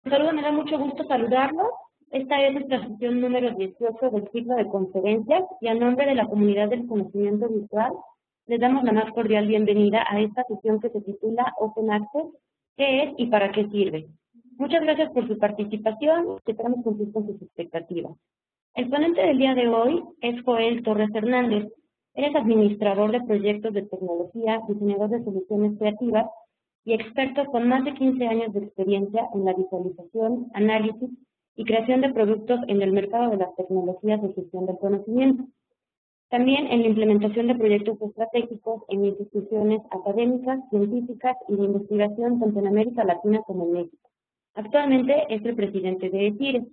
Saludos, me da mucho gusto saludarlos. Esta es nuestra sesión número 18 del ciclo de conferencias y a nombre de la comunidad del conocimiento virtual les damos la más cordial bienvenida a esta sesión que se titula Open Access, ¿qué es y para qué sirve? Muchas gracias por su participación y esperamos cumplir con sus expectativas. El ponente del día de hoy es Joel Torres Hernández. Él es administrador de proyectos de tecnología, diseñador de soluciones creativas y experto con más de 15 años de experiencia en la visualización, análisis y creación de productos en el mercado de las tecnologías de gestión del conocimiento. También en la implementación de proyectos estratégicos en instituciones académicas, científicas y de investigación tanto en América Latina como en México. Actualmente es el presidente de ETIRE.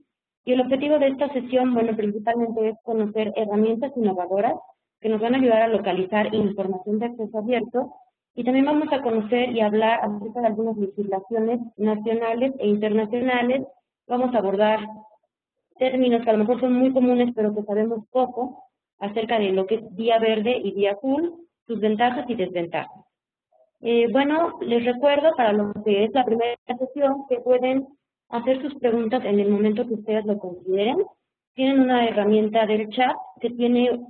Y el objetivo de esta sesión, bueno, principalmente es conocer herramientas innovadoras que nos van a ayudar a localizar información de acceso abierto y también vamos a conocer y hablar acerca de algunas legislaciones nacionales e internacionales. Vamos a abordar términos que a lo mejor son muy comunes, pero que sabemos poco acerca de lo que es vía verde y vía azul, sus ventajas y desventajas. Bueno, les recuerdo para lo que es la primera sesión que pueden hacer sus preguntas en el momento que ustedes lo consideren. Tienen una herramienta del chat que tiene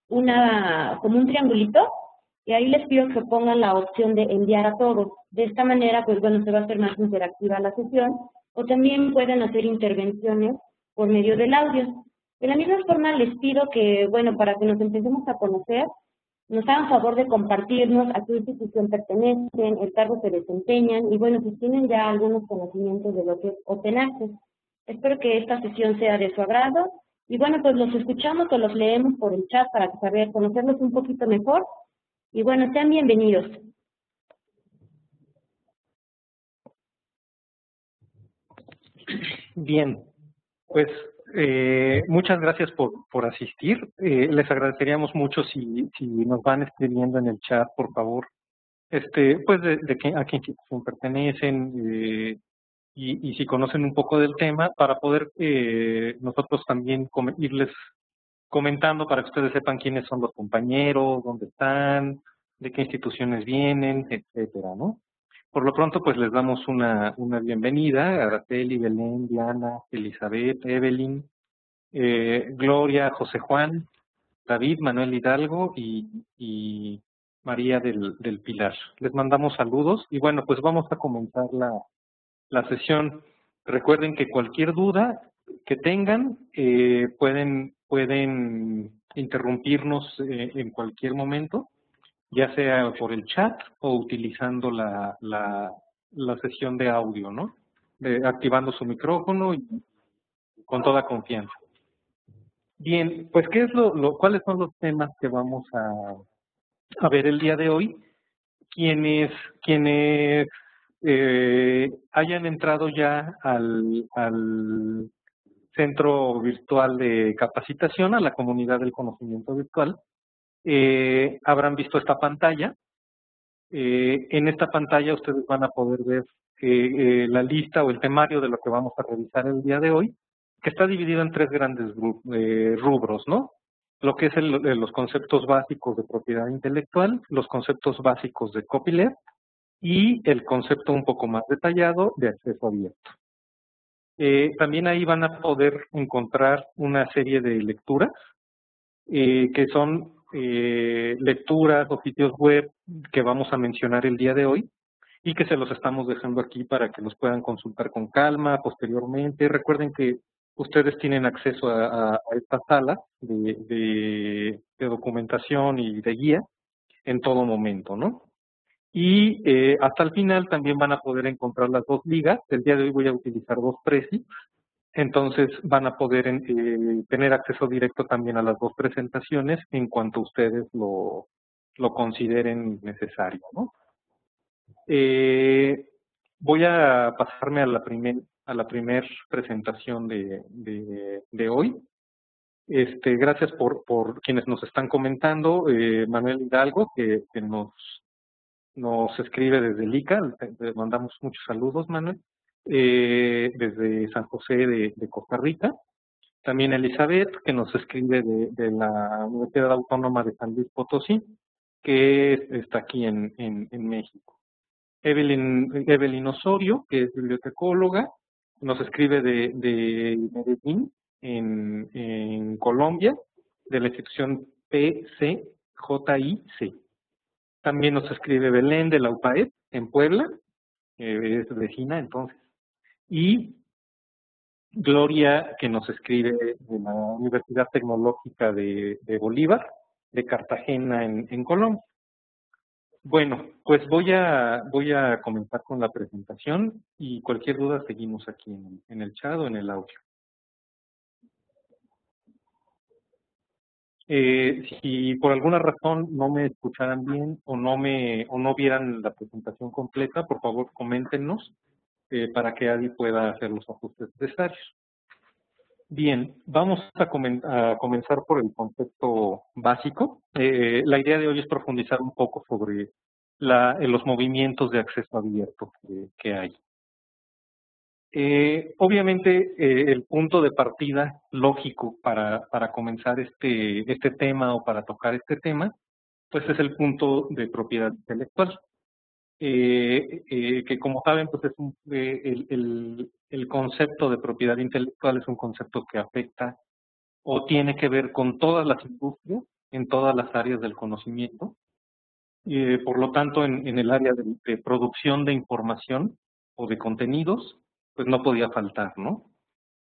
como un triangulito y ahí les pido que pongan la opción de enviar a todos. De esta manera, pues bueno, se va a hacer más interactiva la sesión o también pueden hacer intervenciones por medio del audio. De la misma forma les pido que, bueno, para que nos empecemos a conocer, nos hagan favor de compartirnos a qué institución pertenecen, el cargo que desempeñan y bueno, si tienen ya algunos conocimientos de lo que es Open Access. Espero que esta sesión sea de su agrado y bueno, pues los escuchamos o los leemos por el chat para saber, conocerlos un poquito mejor y bueno, sean bienvenidos. Bien, pues muchas gracias por asistir. Les agradeceríamos mucho si nos van escribiendo en el chat, por favor, pues a qué institución pertenecen y si conocen un poco del tema para poder nosotros también irles comentando para que ustedes sepan quiénes son los compañeros, dónde están, de qué instituciones vienen, etcétera, ¿no? Por lo pronto, pues les damos una bienvenida a Araceli, Belén, Diana, Elizabeth, Evelyn, Gloria, José Juan, David, Manuel Hidalgo y María del Pilar. Les mandamos saludos y bueno, pues vamos a comenzar la sesión. Recuerden que cualquier duda que tengan pueden interrumpirnos en cualquier momento, ya sea por el chat o utilizando la sesión de audio, ¿no? Activando su micrófono y con toda confianza. Bien, pues ¿qué es cuáles son los temas que vamos a ver el día de hoy? Quienes hayan entrado ya al Centro Virtual de Capacitación, a la comunidad del conocimiento virtual, habrán visto esta pantalla. En esta pantalla ustedes van a poder ver la lista o el temario de lo que vamos a revisar el día de hoy, que está dividido en tres grandes rubros, ¿no? Lo que es los conceptos básicos de propiedad intelectual, los conceptos básicos de copyleft y el concepto un poco más detallado de acceso abierto. También ahí van a poder encontrar una serie de lecturas que son lecturas o sitios web que vamos a mencionar el día de hoy y que se los estamos dejando aquí para que los puedan consultar con calma posteriormente. Recuerden que ustedes tienen acceso a esta sala de documentación y de guía en todo momento, ¿no? Y hasta el final también van a poder encontrar las dos ligas. El día de hoy voy a utilizar dos precis. Entonces van a poder tener acceso directo también a las dos presentaciones en cuanto ustedes lo consideren necesario, ¿no? Voy a pasarme a la primer presentación de hoy. Gracias por quienes nos están comentando. Manuel Hidalgo, que nos escribe desde el ICA, le mandamos muchos saludos, Manuel, desde San José de Costa Rica. También Elizabeth, que nos escribe de la Universidad Autónoma de San Luis Potosí, que está aquí en México. Evelyn Osorio, que es bibliotecóloga, Nos escribe de Medellín, en Colombia, de la institución PCJIC. También nos escribe Belén de la UPAEP, en Puebla, es vecina entonces. Y Gloria, que nos escribe de la Universidad Tecnológica de Bolívar, de Cartagena, en Colombia. Bueno, pues voy a comenzar con la presentación y cualquier duda seguimos aquí en el chat o en el audio. Si por alguna razón no me escucharan bien o no vieran la presentación completa, por favor coméntenos para que Adi pueda hacer los ajustes necesarios. Bien, vamos a comenzar por el concepto básico. La idea de hoy es profundizar un poco sobre los movimientos de acceso abierto que hay. Obviamente, el punto de partida lógico para comenzar este tema o para tocar este tema, pues es el punto de propiedad intelectual. Que como saben, pues es el concepto de propiedad intelectual es un concepto que afecta o tiene que ver con todas las industrias, en todas las áreas del conocimiento. Por lo tanto, en el área de producción de información o de contenidos, pues no podía faltar, ¿no?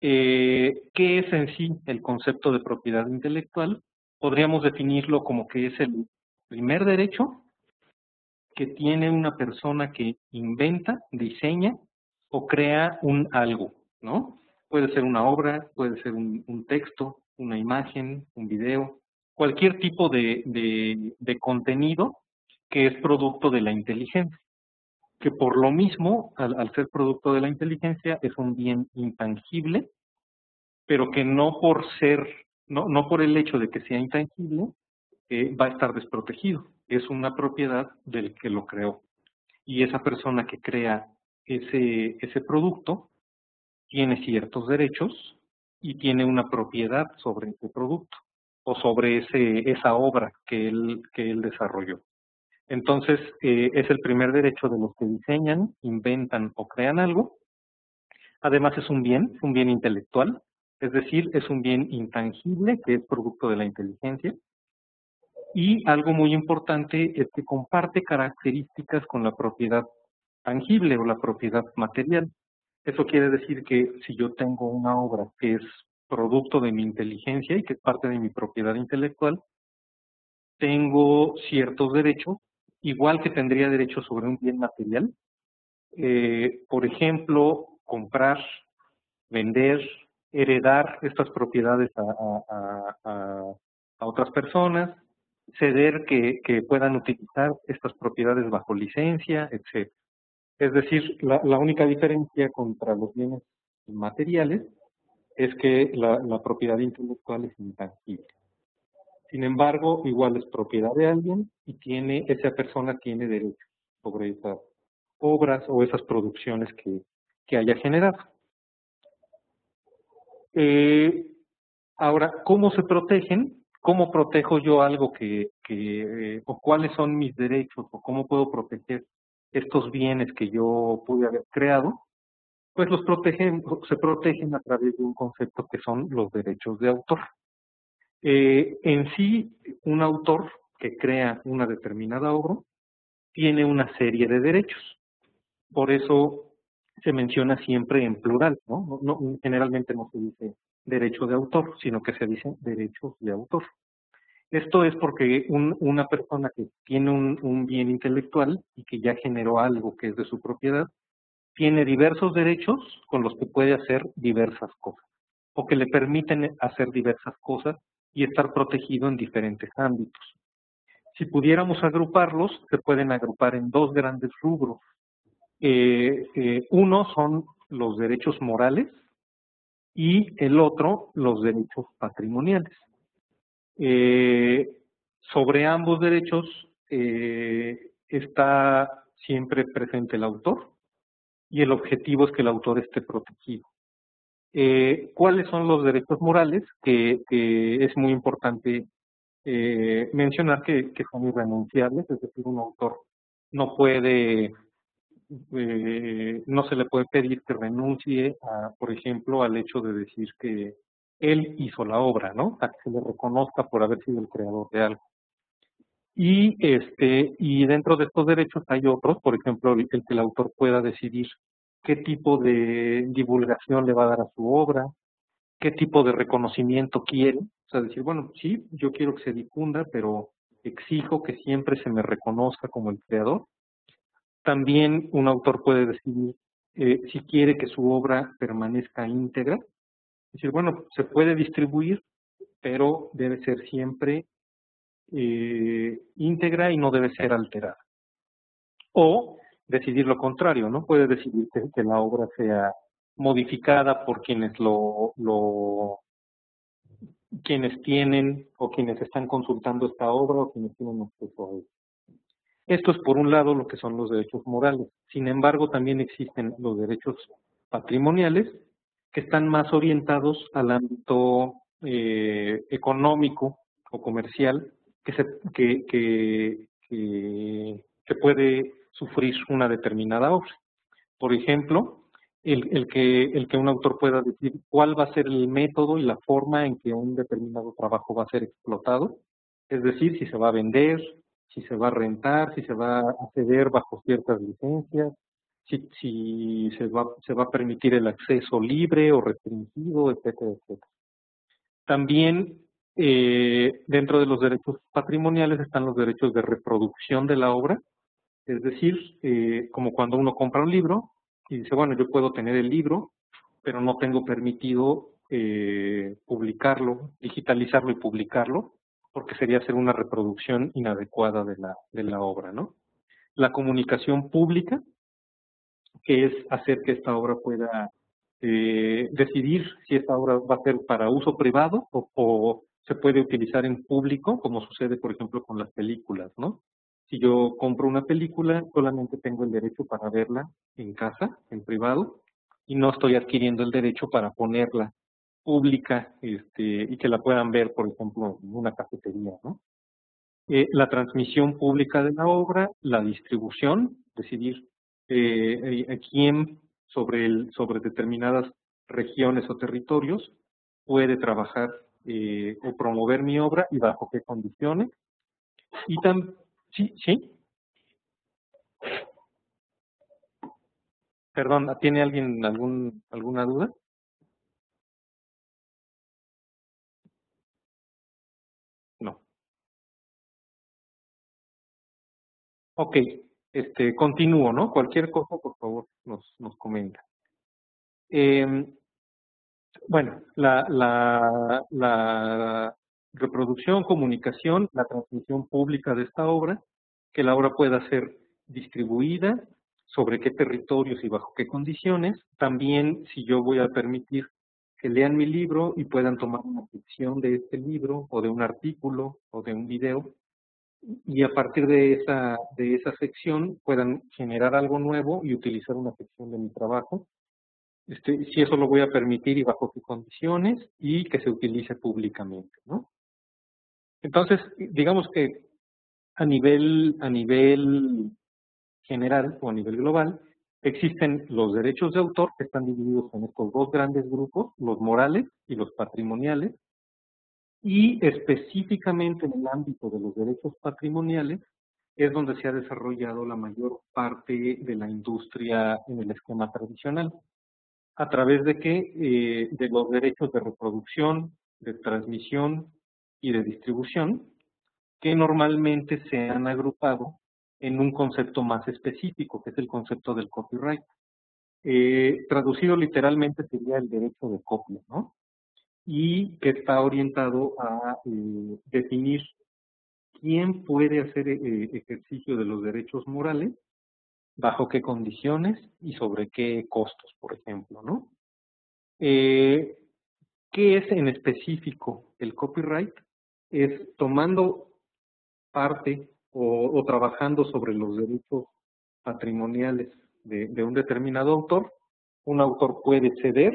¿Qué es en sí el concepto de propiedad intelectual? Podríamos definirlo como que es el primer derecho que tiene una persona que inventa, diseña o crea un algo, ¿no? Puede ser una obra, puede ser un texto, una imagen, un video, cualquier tipo de contenido que es producto de la inteligencia, que por lo mismo, al ser producto de la inteligencia, es un bien intangible, pero que no por ser, no por el hecho de que sea intangible, va a estar desprotegido. Es una propiedad del que lo creó. Y esa persona que crea ese producto tiene ciertos derechos y tiene una propiedad sobre ese producto o sobre esa obra que él desarrolló. Entonces, es el primer derecho de los que diseñan, inventan o crean algo. Además, es un bien intelectual, es decir, es un bien intangible que es producto de la inteligencia. Y algo muy importante es que comparte características con la propiedad tangible o la propiedad material. Eso quiere decir que si yo tengo una obra que es producto de mi inteligencia y que es parte de mi propiedad intelectual, tengo ciertos derechos, igual que tendría derechos sobre un bien material. Por ejemplo, comprar, vender, heredar estas propiedades a otras personas, ceder que puedan utilizar estas propiedades bajo licencia, etc. Es decir, la única diferencia contra los bienes materiales es que la propiedad intelectual es intangible. Sin embargo, igual es propiedad de alguien y esa persona tiene derecho sobre esas obras o esas producciones que haya generado. Ahora, ¿cómo se protegen? ¿Cómo protejo yo algo o cuáles son mis derechos o cómo puedo proteger estos bienes que yo pude haber creado? Pues se protegen a través de un concepto que son los derechos de autor. En sí, un autor que crea una determinada obra tiene una serie de derechos. Por eso se menciona siempre en plural, ¿no? Generalmente no se dice derecho de autor, sino que se dice derechos de autor. Esto es porque una persona que tiene un bien intelectual y que ya generó algo que es de su propiedad, tiene diversos derechos con los que puede hacer diversas cosas, o que le permiten hacer diversas cosas y estar protegido en diferentes ámbitos. Si pudiéramos agruparlos, se pueden agrupar en dos grandes rubros. Uno son los derechos morales y el otro los derechos patrimoniales. Sobre ambos derechos está siempre presente el autor y el objetivo es que el autor esté protegido. ¿Cuáles son los derechos morales? Que es muy importante mencionar que son irrenunciables, es decir, un autor no puede no se le puede pedir que renuncie, por ejemplo, al hecho de decir que él hizo la obra, ¿no? A que se le reconozca por haber sido el creador de algo. Y dentro de estos derechos hay otros, por ejemplo, el que el autor pueda decidir qué tipo de divulgación le va a dar a su obra, qué tipo de reconocimiento quiere. O sea, decir, bueno, sí, yo quiero que se difunda, pero exijo que siempre se me reconozca como el creador. También un autor puede decidir si quiere que su obra permanezca íntegra. Es decir, bueno, se puede distribuir, pero debe ser siempre íntegra y no debe ser alterada. O decidir lo contrario, ¿no? Puede decidir que la obra sea modificada por quienes tienen o quienes están consultando esta obra o quienes tienen acceso a ella. Esto es por un lado lo que son los derechos morales. Sin embargo, también existen los derechos patrimoniales que están más orientados al ámbito económico o comercial que puede sufrir una determinada obra. Por ejemplo, el que un autor pueda decir cuál va a ser el método y la forma en que un determinado trabajo va a ser explotado, es decir, si se va a vender, si se va a rentar, si se va a ceder bajo ciertas licencias, si se va a permitir el acceso libre o restringido, etcétera, etcétera. También dentro de los derechos patrimoniales están los derechos de reproducción de la obra, es decir, como cuando uno compra un libro y dice, bueno, yo puedo tener el libro, pero no tengo permitido publicarlo, digitalizarlo y publicarlo, porque sería hacer una reproducción inadecuada de la obra, ¿no? La comunicación pública, que es hacer que esta obra pueda decidir si esta obra va a ser para uso privado o se puede utilizar en público, como sucede, por ejemplo, con las películas, ¿no? Si yo compro una película, solamente tengo el derecho para verla en casa, en privado, y no estoy adquiriendo el derecho para ponerla pública y que la puedan ver, por ejemplo, en una cafetería, ¿no? La transmisión pública de la obra, la distribución, decidir a quién sobre determinadas regiones o territorios puede trabajar o promover mi obra y bajo qué condiciones. Y sí, sí, perdón, ¿tiene alguien alguna duda? No. Ok, continúo, ¿no? Cualquier cosa, por favor, nos comenta. Bueno, la reproducción, comunicación, la transmisión pública de esta obra, que la obra pueda ser distribuida, sobre qué territorios y bajo qué condiciones. También si yo voy a permitir que lean mi libro y puedan tomar una sección de este libro o de un artículo o de un video y a partir de esa sección puedan generar algo nuevo y utilizar una sección de mi trabajo, si eso lo voy a permitir y bajo qué condiciones y que se utilice públicamente, ¿no? Entonces, digamos que a nivel general o a nivel global, existen los derechos de autor que están divididos en estos dos grandes grupos, los morales y los patrimoniales, y específicamente en el ámbito de los derechos patrimoniales es donde se ha desarrollado la mayor parte de la industria en el esquema tradicional. ¿A través de qué? De los derechos de reproducción, de transmisión y de distribución, que normalmente se han agrupado en un concepto más específico, que es el concepto del copyright. Traducido literalmente sería el derecho de copia, ¿no? Y que está orientado a definir quién puede hacer ejercicio de los derechos morales, bajo qué condiciones y sobre qué costos, por ejemplo, ¿no? ¿Qué es en específico el copyright? Es tomando parte o trabajando sobre los derechos patrimoniales de un determinado autor. Un autor puede ceder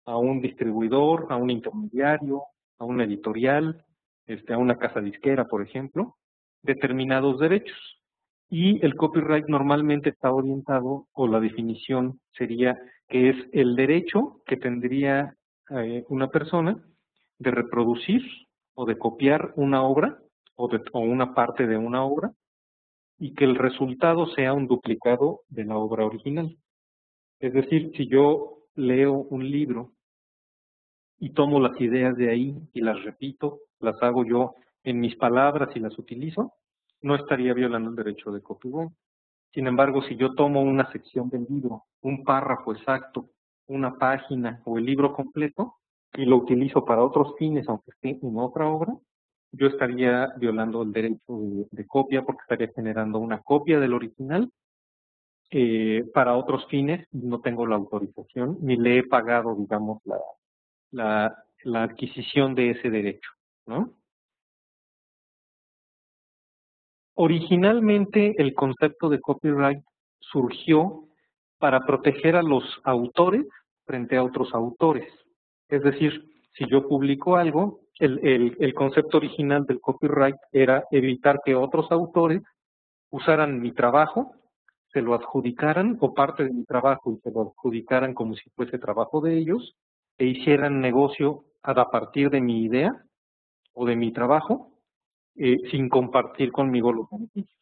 a un distribuidor, a un intermediario, a una editorial, a una casa disquera, por ejemplo, determinados derechos. Y el copyright normalmente está orientado, o la definición sería que es el derecho que tendría una persona de reproducir o de copiar una obra o una parte de una obra y que el resultado sea un duplicado de la obra original. Es decir, si yo leo un libro y tomo las ideas de ahí y las repito, las hago yo en mis palabras y las utilizo, no estaría violando el derecho de copyright. Sin embargo, si yo tomo una sección del libro, un párrafo exacto, una página o el libro completo y lo utilizo para otros fines, aunque esté en otra obra, yo estaría violando el derecho de copia porque estaría generando una copia del original para otros fines y no tengo la autorización ni le he pagado, digamos, la adquisición de ese derecho, ¿no? Originalmente el concepto de copyright surgió para proteger a los autores frente a otros autores. Es decir, si yo publico algo, el concepto original del copyright era evitar que otros autores usaran mi trabajo, se lo adjudicaran o parte de mi trabajo y se lo adjudicaran como si fuese trabajo de ellos e hicieran negocio a partir de mi idea o de mi trabajo sin compartir conmigo los beneficios.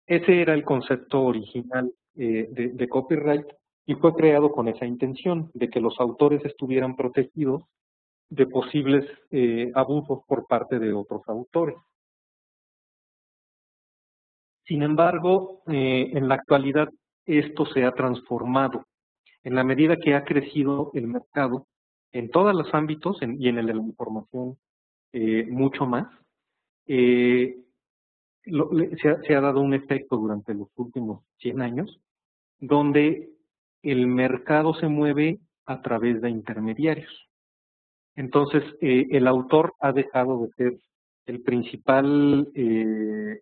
Ese era el concepto original de copyright y fue creado con esa intención de que los autores estuvieran protegidos de posibles abusos por parte de otros autores. Sin embargo, en la actualidad esto se ha transformado. En la medida que ha crecido el mercado en todos los ámbitos y en el de la información mucho más, eh, se ha dado un efecto durante los últimos 100 años donde el mercado se mueve a través de intermediarios. Entonces, el autor ha dejado de ser el principal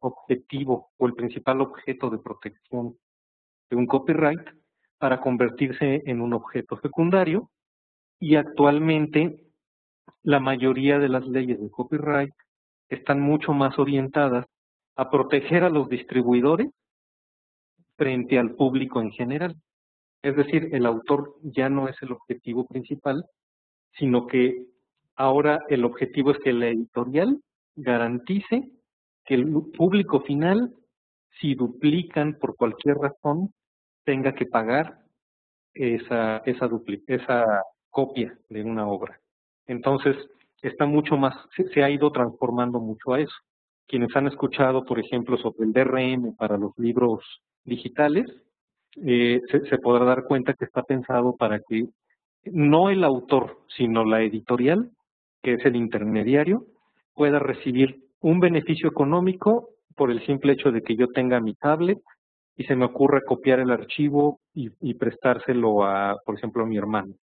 objetivo o el principal objeto de protección de un copyright para convertirse en un objeto secundario y actualmente la mayoría de las leyes de copyright están mucho más orientadas a proteger a los distribuidores frente al público en general. Es decir, el autor ya no es el objetivo principal, sino que ahora el objetivo es que la editorial garantice que el público final, si duplican por cualquier razón, tenga que pagar esa copia de una obra. Entonces, está mucho más, se ha ido transformando mucho a eso. Quienes han escuchado, por ejemplo, sobre el DRM para los libros digitales, se podrá dar cuenta que está pensado para que no el autor, sino la editorial, que es el intermediario, pueda recibir un beneficio económico por el simple hecho de que yo tenga mi tablet y se me ocurra copiar el archivo y prestárselo a, por ejemplo, a mi hermano.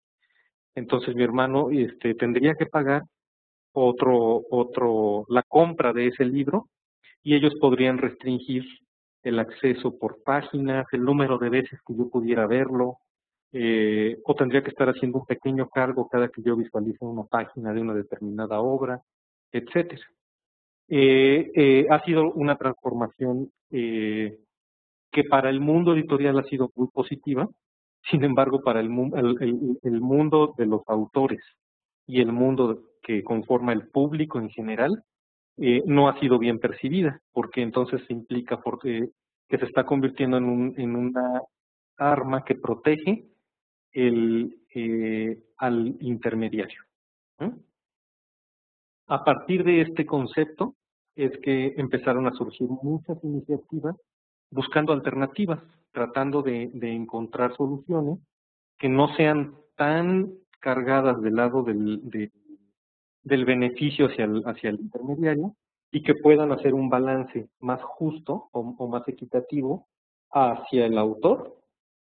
Entonces mi hermano tendría que pagar la compra de ese libro y ellos podrían restringir el acceso por páginas, el número de veces que yo pudiera verlo, o tendría que estar haciendo un pequeño cargo cada que yo visualice una página de una determinada obra, etcétera. Ha sido una transformación que para el mundo editorial ha sido muy positiva, sin embargo, para el mundo de los autores y el mundo que conforma el público en general, no ha sido bien percibida, porque entonces implica que se está convirtiendo en una arma que protege al intermediario, ¿no? A partir de este concepto es que empezaron a surgir muchas iniciativas buscando alternativas, tratando de encontrar soluciones que no sean tan cargadas del lado del beneficio hacia el intermediario y que puedan hacer un balance más justo o más equitativo hacia el autor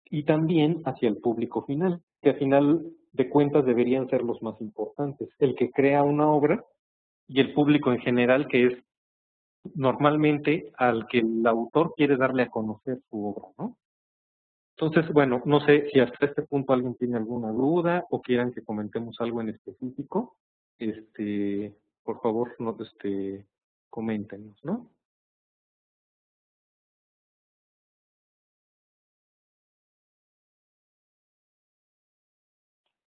y también hacia el público final, que al final de cuentas deberían ser los más importantes, el que crea una obra y el público en general, que es normalmente al que el autor quiere darle a conocer su obra, ¿no? Entonces, bueno, no sé si hasta este punto alguien tiene alguna duda o quieran que comentemos algo en específico. Por favor, no, coméntenos, ¿no?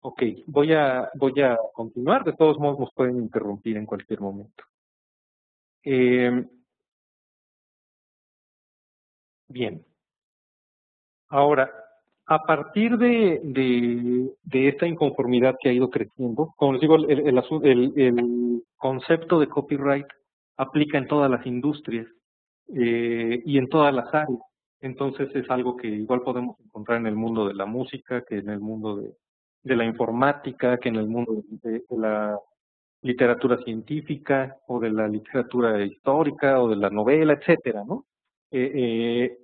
Ok, voy a continuar. De todos modos, nos pueden interrumpir en cualquier momento. Bien. Ahora, a partir de esta inconformidad que ha ido creciendo, como les digo, el concepto de copyright aplica en todas las industrias y en todas las áreas. Entonces es algo que igual podemos encontrar en el mundo de la música, que en el mundo de la informática, que en el mundo de la literatura científica o de la literatura histórica o de la novela, etcétera, ¿no? Eh, eh,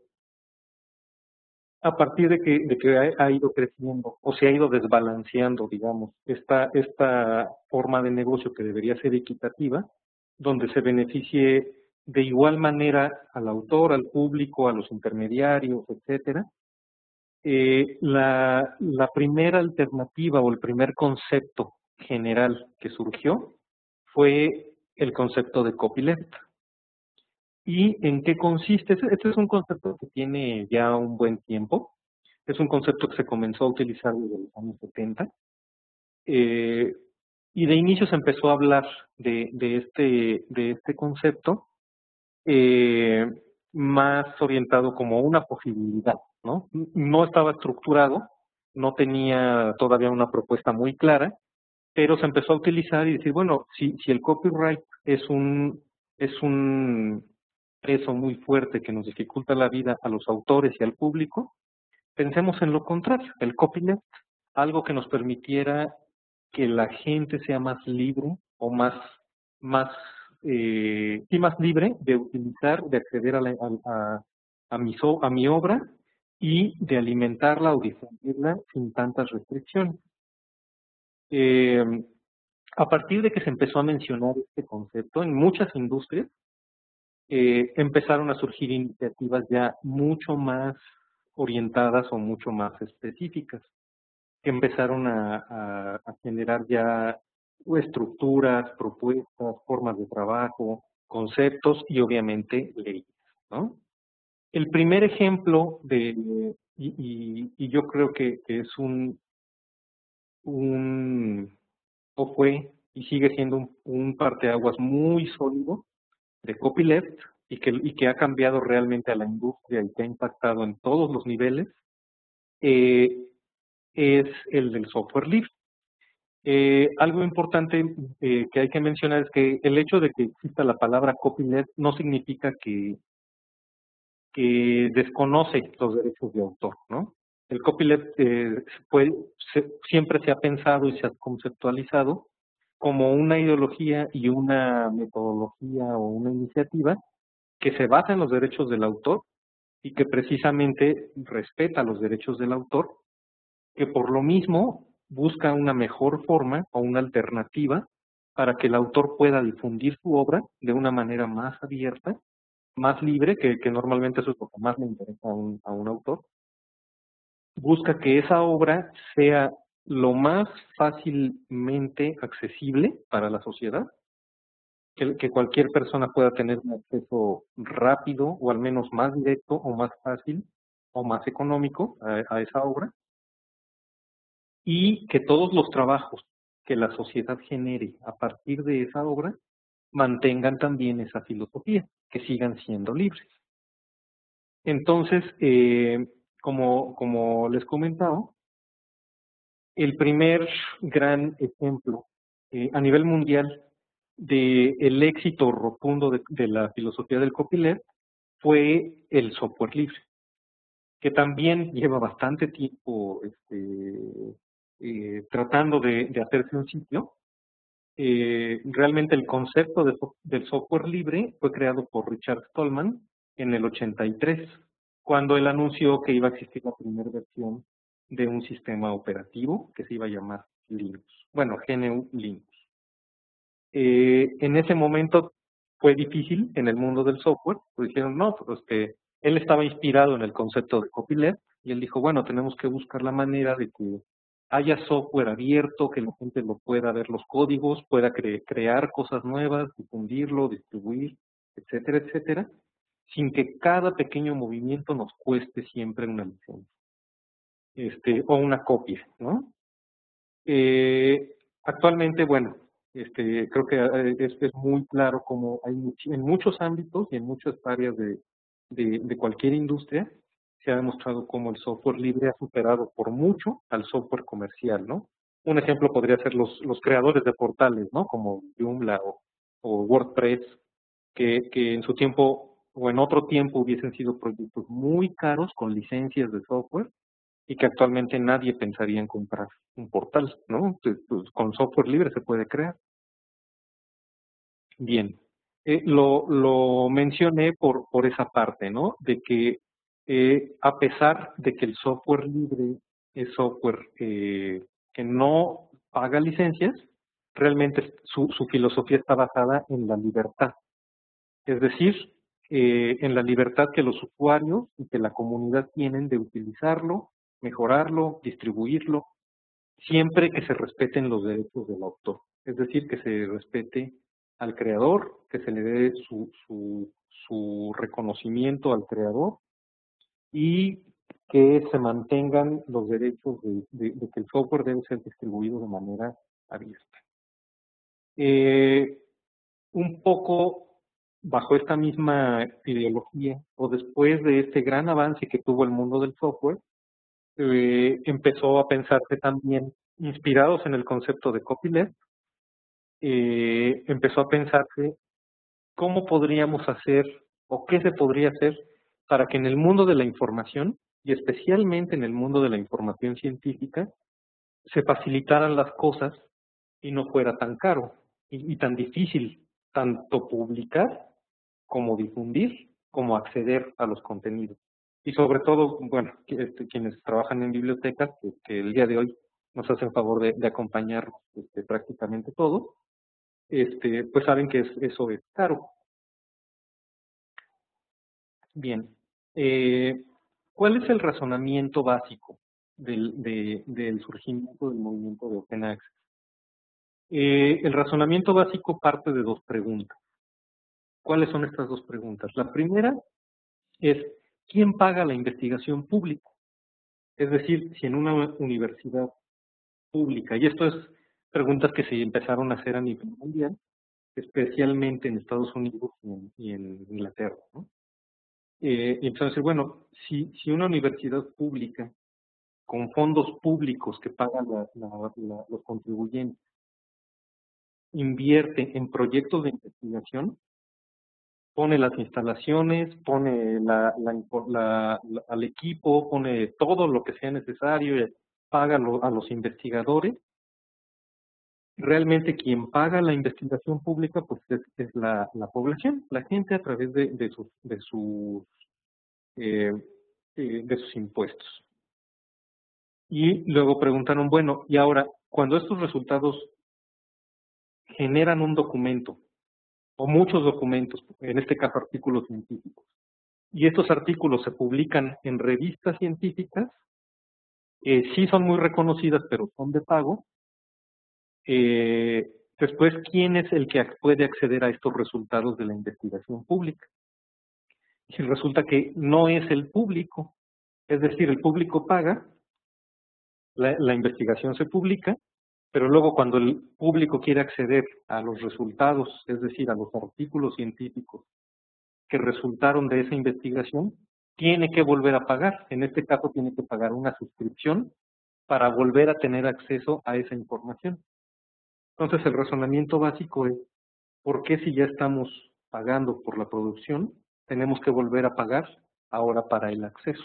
a partir de que ha ido creciendo o se ha ido desbalanceando, digamos, esta forma de negocio que debería ser equitativa, donde se beneficie de igual manera al autor, al público, a los intermediarios, etcétera. La primera alternativa o el primer concepto general que surgió fue el concepto de copyleft. ¿Y en qué consiste? Este es un concepto que tiene ya un buen tiempo. Es un concepto que se comenzó a utilizar desde los años 70. eh, y de inicio se empezó a hablar de este concepto eh, más orientado como una posibilidad, ¿no? No estaba estructurado, no tenía todavía una propuesta muy clara, pero se empezó a utilizar y decir, bueno, si el copyright es un peso muy fuerte que nos dificulta la vida a los autores y al público, pensemos en lo contrario, el copyleft, algo que nos permitiera que la gente sea más libre o más, sí, más libre de utilizar, de acceder a mi obra y de alimentarla o difundirla sin tantas restricciones. Eh, a partir de que se empezó a mencionar este concepto en muchas industrias, empezaron a surgir iniciativas ya mucho más orientadas o mucho más específicas, que empezaron a generar ya estructuras, propuestas, formas de trabajo, conceptos y obviamente leyes, ¿no? El primer ejemplo y yo creo que es un, o fue y sigue siendo un parteaguas muy sólido de copyleft y que ha cambiado realmente a la industria y que ha impactado en todos los niveles, eh, es el del software libre. Algo importante que hay que mencionar es que el hecho de que exista la palabra copyleft no significa que desconoce los derechos de autor, ¿no? El copyleft siempre se ha pensado y se ha conceptualizado como una ideología y una metodología o una iniciativa que se basa en los derechos del autor y que precisamente respeta los derechos del autor, que por lo mismo busca una mejor forma o una alternativa para que el autor pueda difundir su obra de una manera más abierta, más libre, que normalmente eso es lo que más le interesa a un autor. Busca que esa obra sea lo más fácilmente accesible para la sociedad, que cualquier persona pueda tener un acceso rápido o al menos más directo o más fácil o más económico a esa obra, y que todos los trabajos que la sociedad genere a partir de esa obra mantengan también esa filosofía, que sigan siendo libres. Entonces, como les comentaba, el primer gran ejemplo a nivel mundial del éxito rotundo de la filosofía del copyleft fue el software libre, que también lleva bastante tiempo tratando de hacerse un sitio. Realmente el concepto del software libre fue creado por Richard Stallman en el 83, cuando él anunció que iba a existir la primera versión de un sistema operativo que se iba a llamar Linux. Bueno, GNU Linux. En ese momento fue difícil en el mundo del software, pues dijeron, no, pues que él estaba inspirado en el concepto de copyleft, y él dijo, bueno, tenemos que buscar la manera de que haya software abierto, que la gente lo pueda ver los códigos, pueda crear cosas nuevas, difundirlo, distribuir, etcétera, etcétera, sin que cada pequeño movimiento nos cueste siempre una licencia, o una copia, ¿no? Actualmente, bueno, creo que es muy claro como hay en muchos ámbitos y en muchas áreas de cualquier industria se ha demostrado cómo el software libre ha superado por mucho al software comercial, ¿no? Un ejemplo podría ser los creadores de portales, ¿no? Como Joomla o WordPress, que en su tiempo o en otro tiempo hubiesen sido proyectos muy caros con licencias de software y que actualmente nadie pensaría en comprar un portal, ¿no? Pues, con software libre se puede crear. Bien, lo mencioné por esa parte, ¿no? De que a pesar de que el software libre es software que no paga licencias, realmente su filosofía está basada en la libertad. Es decir, en la libertad que los usuarios y que la comunidad tienen de utilizarlo, mejorarlo, distribuirlo, siempre que se respeten los derechos del autor. Es decir, que se respete al creador, que se le dé su reconocimiento al creador y que se mantengan los derechos de que el software debe ser distribuido de manera abierta. Un poco bajo esta misma ideología o después de este gran avance que tuvo el mundo del software, empezó a pensarse también, inspirados en el concepto de copyleft, empezó a pensarse cómo podríamos hacer o qué se podría hacer para que en el mundo de la información, y especialmente en el mundo de la información científica, se facilitaran las cosas y no fuera tan caro y tan difícil tanto publicar como difundir, como acceder a los contenidos. Y sobre todo, bueno, quienes trabajan en bibliotecas, que el día de hoy nos hacen favor de acompañarnos prácticamente todos, pues saben que eso es caro. Bien, ¿cuál es el razonamiento básico del surgimiento del movimiento de Open Access? El razonamiento básico parte de dos preguntas. ¿Cuáles son estas dos preguntas? La primera es, ¿quién paga la investigación pública? Es decir, si en una universidad pública, y esto es preguntas que se empezaron a hacer a nivel mundial, especialmente en Estados Unidos y en Inglaterra, ¿no? Entonces, bueno, si una universidad pública con fondos públicos que pagan los contribuyentes invierte en proyectos de investigación, pone las instalaciones, pone al equipo, pone todo lo que sea necesario, paga a los investigadores. Realmente quien paga la investigación pública pues es la población, la gente a través eh, de sus impuestos. Y luego preguntaron, bueno, y ahora, cuando estos resultados generan un documento, o muchos documentos, en este caso artículos científicos, y estos artículos se publican en revistas científicas, sí son muy reconocidas, pero son de pago. Después, ¿quién es el que puede acceder a estos resultados de la investigación pública? Y resulta que no es el público, es decir, el público paga, la investigación se publica, pero luego cuando el público quiere acceder a los resultados, es decir, a los artículos científicos que resultaron de esa investigación, tiene que volver a pagar. En este caso tiene que pagar una suscripción para volver a tener acceso a esa información. Entonces el razonamiento básico es, ¿por qué si ya estamos pagando por la producción, tenemos que volver a pagar ahora para el acceso?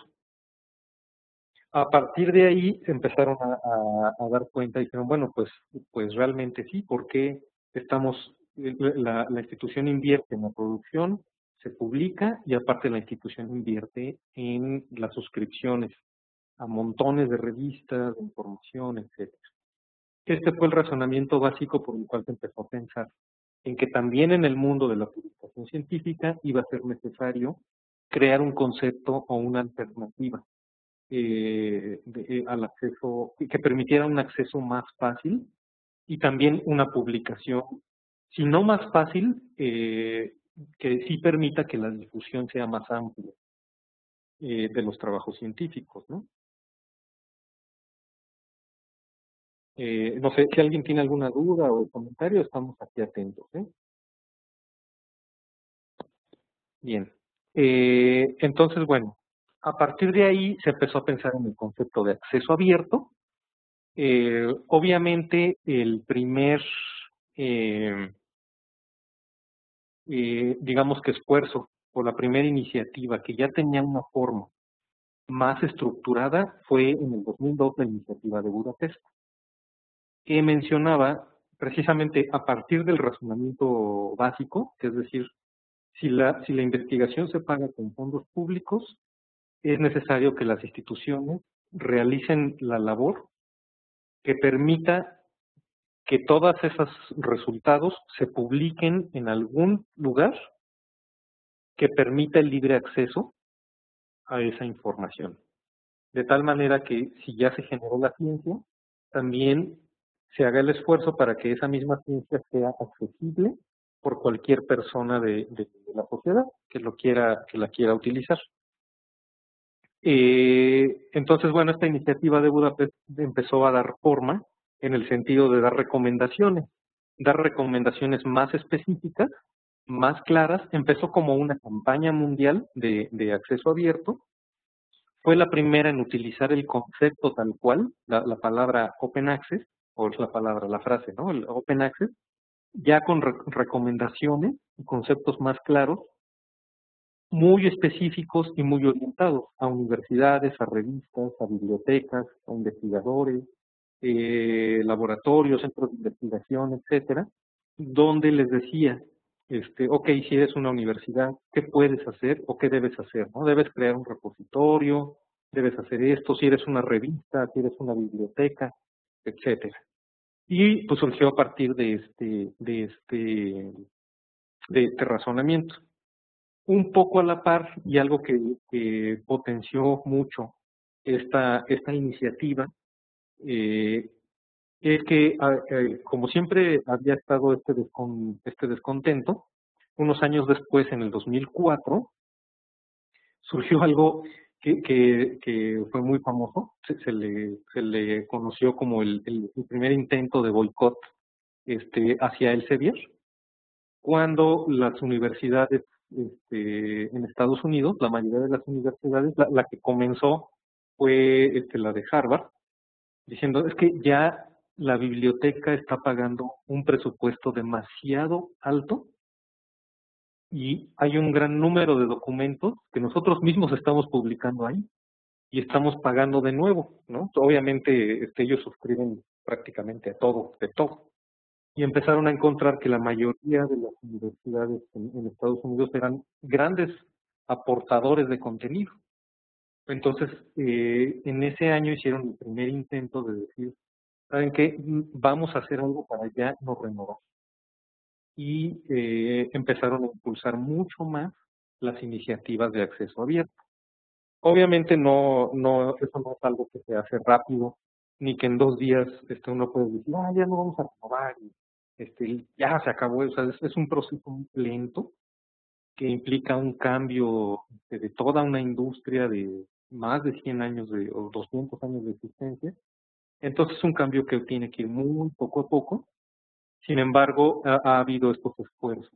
A partir de ahí empezaron a dar cuenta y dijeron, bueno, pues realmente sí, porque la institución invierte en la producción, se publica y aparte la institución invierte en las suscripciones a montones de revistas, de información, etcétera. Este fue el razonamiento básico por el cual se empezó a pensar en que también en el mundo de la publicación científica iba a ser necesario crear un concepto o una alternativa al acceso, que permitiera un acceso más fácil y también una publicación, si no más fácil, que sí permita que la difusión sea más amplia de los trabajos científicos, ¿no? No sé, si alguien tiene alguna duda o comentario, estamos aquí atentos, ¿eh? Bien. Entonces, bueno, a partir de ahí se empezó a pensar en el concepto de acceso abierto. Obviamente, el primer, eh, digamos que esfuerzo o la primera iniciativa que ya tenía una forma más estructurada fue en el 2002 la iniciativa de Budapest, que mencionaba precisamente a partir del razonamiento básico, que es decir, si la investigación se paga con fondos públicos, es necesario que las instituciones realicen la labor que permita que todos esos resultados se publiquen en algún lugar que permita el libre acceso a esa información. De tal manera que si ya se generó la ciencia, también se haga el esfuerzo para que esa misma ciencia sea accesible por cualquier persona de la sociedad que la quiera utilizar. Entonces, bueno, esta iniciativa de Budapest empezó a dar forma en el sentido de dar recomendaciones más específicas, más claras. Empezó como una campaña mundial de acceso abierto. Fue la primera en utilizar el concepto tal cual, la palabra Open Access, o es la palabra, la frase, ¿no? El Open Access, ya con recomendaciones y conceptos más claros, muy específicos y muy orientados a universidades, a revistas, a bibliotecas, a investigadores, laboratorios, centros de investigación, etcétera, donde les decía, ok, si eres una universidad, ¿qué puedes hacer o qué debes hacer? ¿No? Debes crear un repositorio, debes hacer esto, si eres una revista, si eres una biblioteca, etcétera. Y pues surgió a partir de este razonamiento. Un poco a la par y algo que potenció mucho esta iniciativa eh, es que, como siempre había estado este descontento, unos años después, en el 2004, surgió algo que fue muy famoso, se le conoció como el primer intento de boicot hacia Elsevier, cuando las universidades en Estados Unidos, la mayoría de las universidades, la que comenzó fue la de Harvard, diciendo es que ya la biblioteca está pagando un presupuesto demasiado alto y hay un gran número de documentos que nosotros mismos estamos publicando ahí y estamos pagando de nuevo, ¿no? Obviamente ellos suscriben prácticamente a todo, de todo. Y empezaron a encontrar que la mayoría de las universidades en Estados Unidos eran grandes aportadores de contenido. Entonces, en ese año hicieron el primer intento de decir, ¿saben qué? Vamos a hacer algo para ya no renovar. Y empezaron a impulsar mucho más las iniciativas de acceso abierto. Obviamente eso no es algo que se hace rápido, ni que en 2 días uno puede decir, ya no vamos a renovar, y ya se acabó. O sea, es un proceso muy lento que implica un cambio de toda una industria de más de 100 años o 200 años de existencia. Entonces es un cambio que tiene que ir muy poco a poco. Sin embargo, ha habido estos esfuerzos.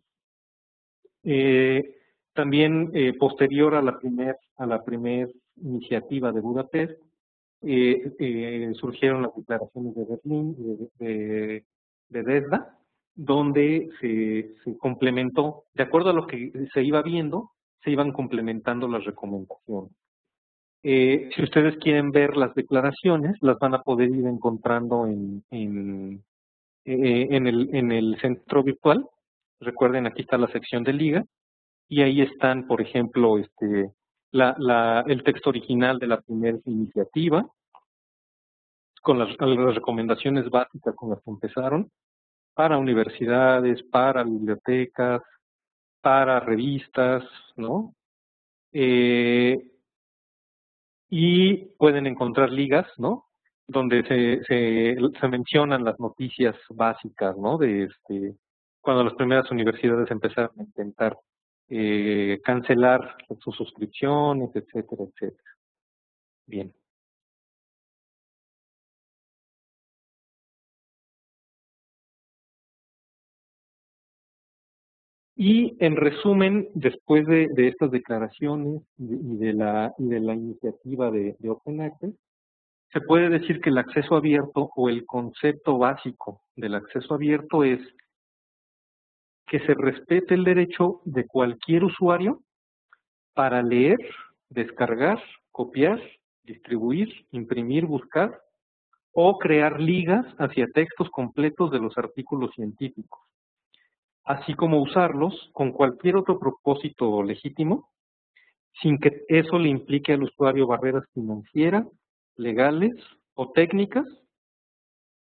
Eh, También posterior a la primer iniciativa de Budapest, surgieron las declaraciones de Berlín y de Dresda, donde se complementó, de acuerdo a lo que se iba viendo, se iban complementando las recomendaciones. Si ustedes quieren ver las declaraciones, las van a poder ir encontrando en el centro virtual. Recuerden, aquí está la sección de liga y ahí están, por ejemplo, el texto original de la primera iniciativa, con las recomendaciones básicas con las que empezaron, para universidades, para bibliotecas, para revistas, ¿no? Y pueden encontrar ligas, ¿no? Donde se mencionan las noticias básicas, ¿no? Cuando las primeras universidades empezaron a intentar cancelar sus suscripciones, etcétera, etcétera. Bien. Y en resumen, después de estas declaraciones y de la iniciativa de Open Access, se puede decir que el acceso abierto o el concepto básico del acceso abierto es que se respete el derecho de cualquier usuario para leer, descargar, copiar, distribuir, imprimir, buscar o crear ligas hacia textos completos de los artículos científicos, así como usarlos con cualquier otro propósito legítimo, sin que eso le implique al usuario barreras financieras, legales o técnicas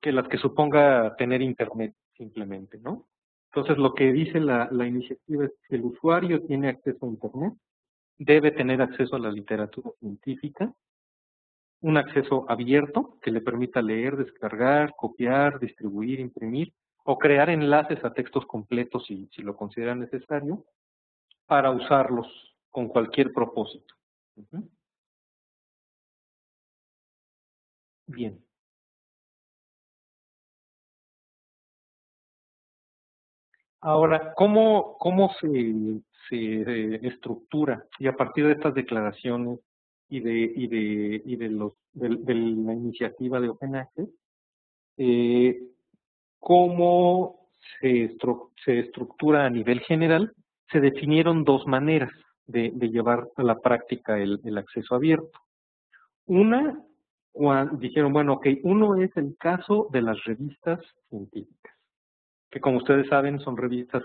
que las que suponga tener Internet simplemente, ¿no? Entonces, lo que dice la iniciativa es que el usuario tiene acceso a Internet, debe tener acceso a la literatura científica, un acceso abierto que le permita leer, descargar, copiar, distribuir, imprimir o crear enlaces a textos completos si lo considera necesario para usarlos con cualquier propósito. Bien. Ahora, ¿cómo se estructura? Y a partir de estas declaraciones de la iniciativa de Open Access, eh, ¿cómo se estructura a nivel general? Se definieron dos maneras de llevar a la práctica el acceso abierto. Una, dijeron, bueno, ok, uno es el caso de las revistas científicas, que como ustedes saben son revistas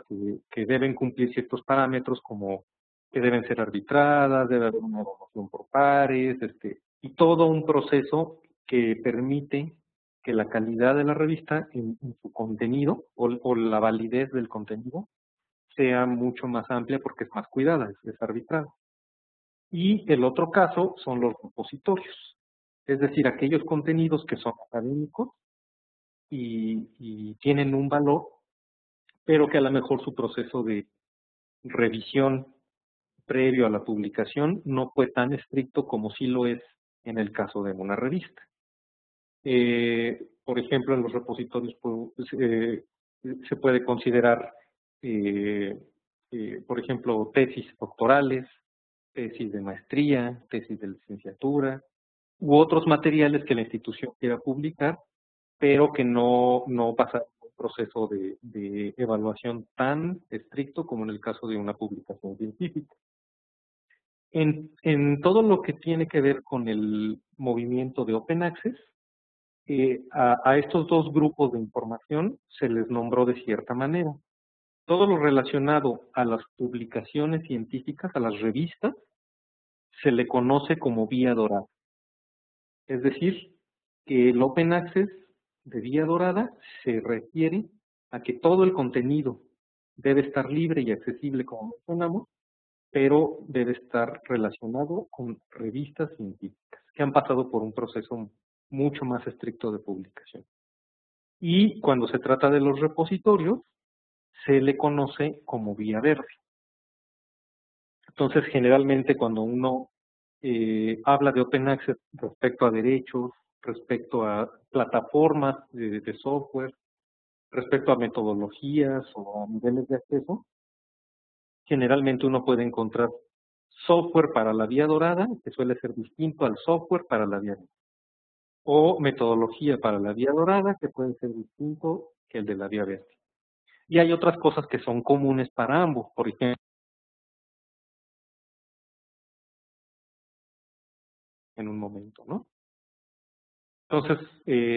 que deben cumplir ciertos parámetros como que deben ser arbitradas, debe haber una evaluación por pares, y todo un proceso que permite que la calidad de la revista en su contenido o la validez del contenido sea mucho más amplia porque es más cuidada, es arbitrada. Y el otro caso son los repositorios, es decir, aquellos contenidos que son académicos y tienen un valor, pero que a lo mejor su proceso de revisión previo a la publicación no fue tan estricto como sí lo es en el caso de una revista. Por ejemplo, en los repositorios se puede considerar, por ejemplo, tesis doctorales, tesis de maestría, tesis de licenciatura, u otros materiales que la institución quiera publicar, pero que no pasan un proceso de evaluación tan estricto como en el caso de una publicación científica. En todo lo que tiene que ver con el movimiento de Open Access, a estos dos grupos de información se les nombró de cierta manera. Todo lo relacionado a las publicaciones científicas, a las revistas, se le conoce como vía dorada. Es decir, que el Open Access de vía dorada se refiere a que todo el contenido debe estar libre y accesible, como mencionamos, pero debe estar relacionado con revistas científicas que han pasado por un proceso mucho más estricto de publicación. Y cuando se trata de los repositorios, se le conoce como vía verde. Entonces, generalmente cuando uno habla de Open Access respecto a derechos, respecto a plataformas de software, respecto a metodologías o a niveles de acceso, generalmente uno puede encontrar software para la vía dorada, que suele ser distinto al software para la vía verde, o metodología para la vía dorada, que puede ser distinto que el de la vía verde. Y hay otras cosas que son comunes para ambos, por ejemplo, en un momento, ¿no? Entonces,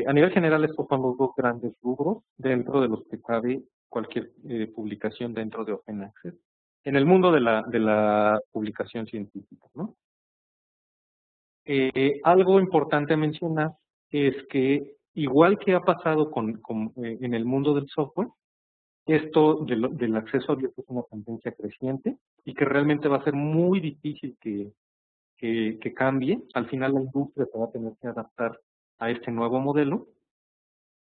a nivel general, estos son los dos grandes rubros dentro de los que cabe cualquier publicación dentro de Open Access, en el mundo de la publicación científica, ¿no? Algo importante a mencionar es que, igual que ha pasado en el mundo del software, esto del acceso abierto es una tendencia creciente y que realmente va a ser muy difícil que cambie. Al final la industria se va a tener que adaptar a este nuevo modelo.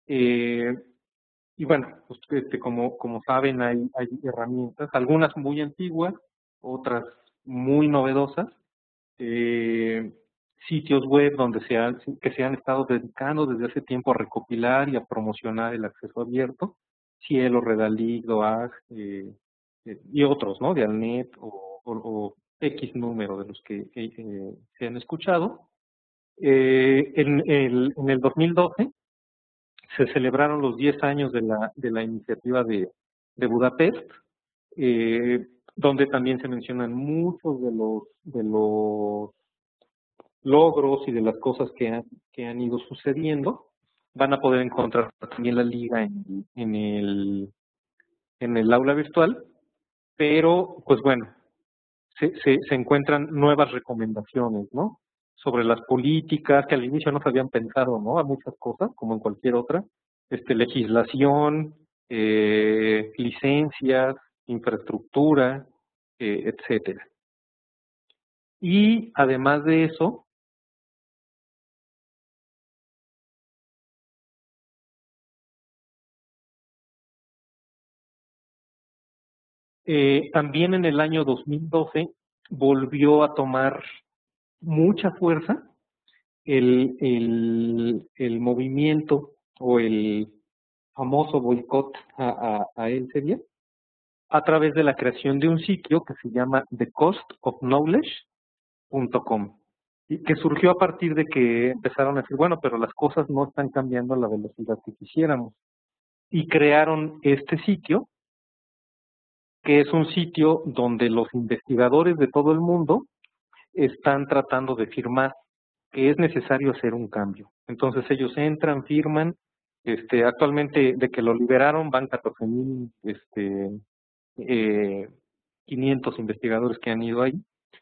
Y bueno, pues, como saben, hay herramientas, algunas muy antiguas, otras muy novedosas, sitios web que se han estado dedicando desde hace tiempo a recopilar y a promocionar el acceso abierto, Cielo, Redalyc, DOAG, y otros, ¿no? De Alnet o X número de los que se han escuchado. En el 2012 se celebraron los 10 años de la iniciativa de Budapest, donde también se mencionan muchos de los logros y de las cosas que han ido sucediendo. Van a poder encontrar también la liga en el aula virtual, pero pues bueno, se encuentran nuevas recomendaciones, ¿no? Sobre las políticas que al inicio no se habían pensado, ¿no? A muchas cosas, como en cualquier otra, legislación, licencias, infraestructura, etcétera. Y además de eso, también en el año 2012 volvió a tomar mucha fuerza el movimiento o el famoso boicot a Elsevier a través de la creación de un sitio que se llama thecostofknowledge.com, y que surgió a partir de que empezaron a decir, bueno, pero las cosas no están cambiando a la velocidad que quisiéramos. Y crearon este sitio, que es un sitio donde los investigadores de todo el mundo están tratando de firmar que es necesario hacer un cambio. Entonces ellos entran, firman, actualmente de que lo liberaron van 14,000 500 investigadores que han ido ahí,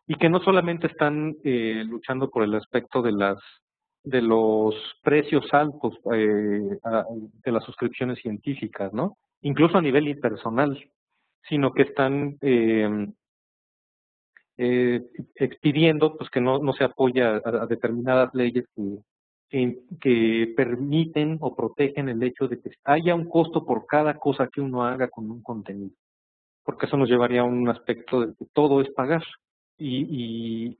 y que no solamente están luchando por el aspecto de los precios altos de las suscripciones científicas, ¿no? Incluso a nivel impersonal, sino que están expidiendo pues que no se apoya a determinadas leyes que permiten o protegen el hecho de que haya un costo por cada cosa que uno haga con un contenido, porque eso nos llevaría a un aspecto de que todo es pagar. Y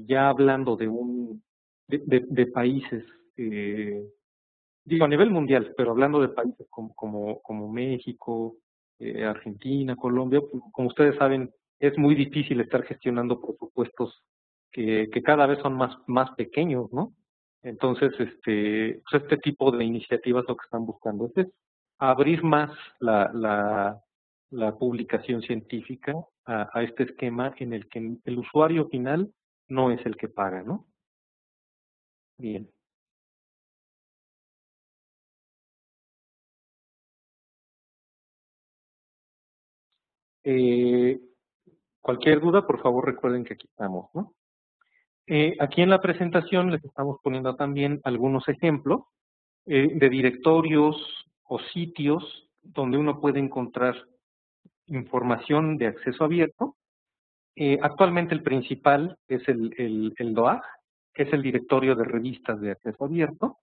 ya hablando de países, digo a nivel mundial, pero hablando de países como México, Argentina, Colombia, pues, como ustedes saben, es muy difícil estar gestionando presupuestos que cada vez son más pequeños, ¿no? Entonces, pues este tipo de iniciativas lo que están buscando es abrir más la publicación científica a este esquema en el que el usuario final no es el que paga, ¿no? Bien. Eh, Cualquier duda, por favor, recuerden que aquí estamos, ¿no? Aquí en la presentación les estamos poniendo también algunos ejemplos de directorios o sitios donde uno puede encontrar información de acceso abierto. Actualmente el principal es el DOAJ, que es el directorio de revistas de acceso abierto.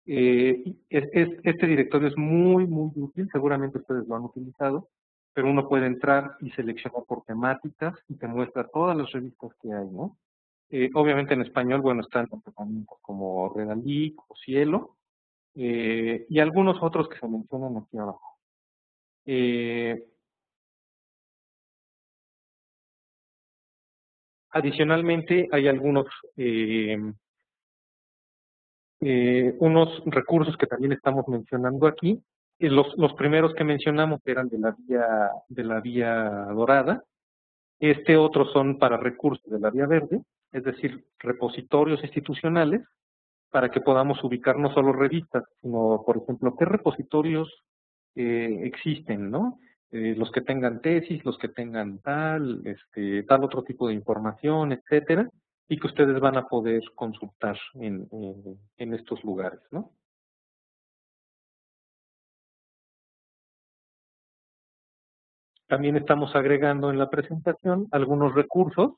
Este directorio es muy útil, seguramente ustedes lo han utilizado, pero uno puede entrar y seleccionar por temáticas y te muestra todas las revistas que hay, ¿no? Obviamente en español, bueno, están herramientas como Redalic o Cielo, y algunos otros que se mencionan aquí abajo. Adicionalmente, hay algunos unos recursos que también estamos mencionando aquí. Los primeros que mencionamos eran de la vía dorada. Otros son para recursos de la vía verde, es decir, repositorios institucionales, para que podamos ubicar no solo revistas, sino, por ejemplo, qué repositorios existen, ¿no? Los que tengan tesis, los que tengan tal otro tipo de información, etcétera, y que ustedes van a poder consultar en estos lugares, ¿no? También estamos agregando en la presentación algunos recursos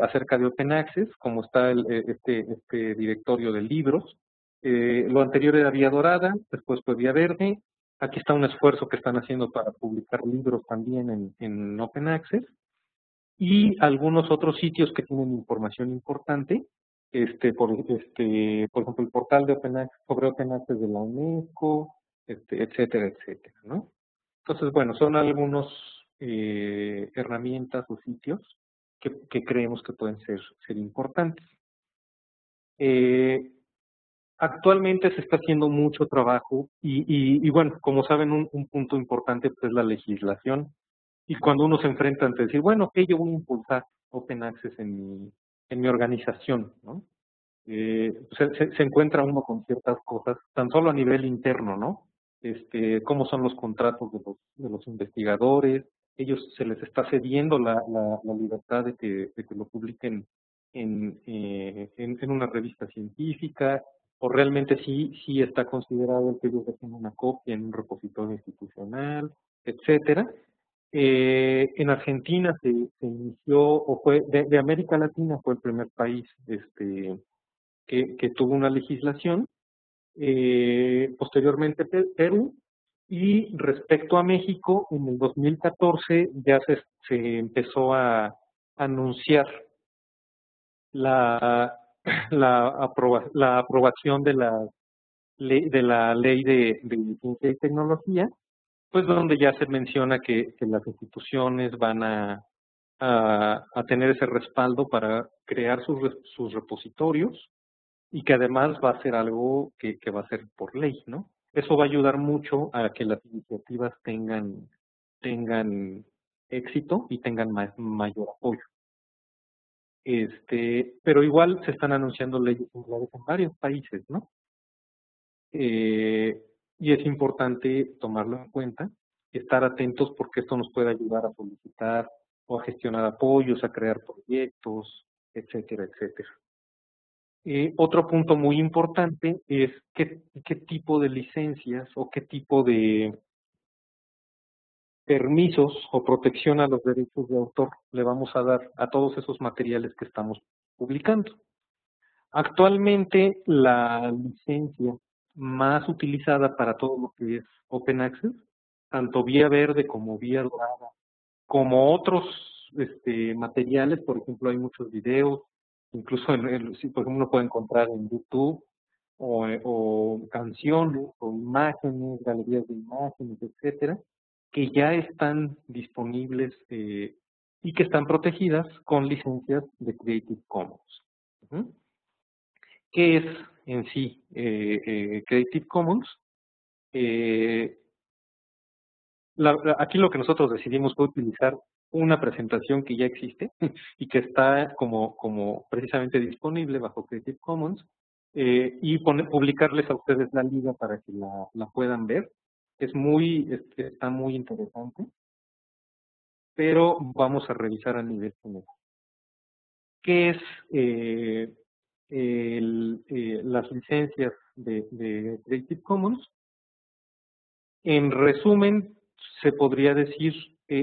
acerca de Open Access, como está este directorio de libros. Lo anterior era vía dorada, después fue vía verde. Aquí está un esfuerzo que están haciendo para publicar libros también en Open Access. Y algunos otros sitios que tienen información importante, por ejemplo, el portal de Open Access, sobre Open Access de la UNESCO, etcétera, etcétera, ¿no? Entonces, bueno, son algunos herramientas o sitios que creemos que pueden ser importantes. Actualmente se está haciendo mucho trabajo y bueno, como saben, un punto importante pues, es la legislación. Y cuando uno se enfrenta ante decir, bueno, ok, yo voy a impulsar Open Access en mi organización, ¿no? Se encuentra uno con ciertas cosas, tan solo a nivel interno, ¿no? Cómo son los contratos de los investigadores, ellos se les está cediendo la libertad de que lo publiquen en una revista científica, o realmente sí está considerado el que ellos dejen una copia en un repositorio institucional, etcétera. En Argentina se inició, o fue, de América Latina fue el primer país que tuvo una legislación, posteriormente Perú, y respecto a México, en el 2014 ya se empezó a anunciar la, la aprobación de la ley de ciencia y tecnología, pues donde ya se menciona que las instituciones van a tener ese respaldo para crear sus repositorios y que además va a ser algo que va a ser por ley, ¿no? Eso va a ayudar mucho a que las iniciativas tengan éxito y tengan mayor apoyo. Pero igual se están anunciando leyes similares en varios países, ¿no? Y es importante tomarlo en cuenta, estar atentos porque esto nos puede ayudar a solicitar o a gestionar apoyos, a crear proyectos, etcétera, etcétera. Otro punto muy importante es qué tipo de licencias o qué tipo de permisos o protección a los derechos de autor le vamos a dar a todos esos materiales que estamos publicando. Actualmente la licencia más utilizada para todo lo que es Open Access, tanto vía verde como vía dorada, como otros materiales, por ejemplo, hay muchos videos, incluso por ejemplo, uno puede encontrar en YouTube, o canciones, o imágenes, galerías de imágenes, etcétera, que ya están disponibles y que están protegidas con licencias de Creative Commons. ¿Qué es en sí Creative Commons? Aquí lo que nosotros decidimos fue utilizar una presentación que ya existe y que está como precisamente disponible bajo Creative Commons y publicarles a ustedes la liga para que la puedan ver. Está muy interesante, pero vamos a revisar a nivel general. ¿Qué es las licencias de Creative Commons? En resumen, se podría decir,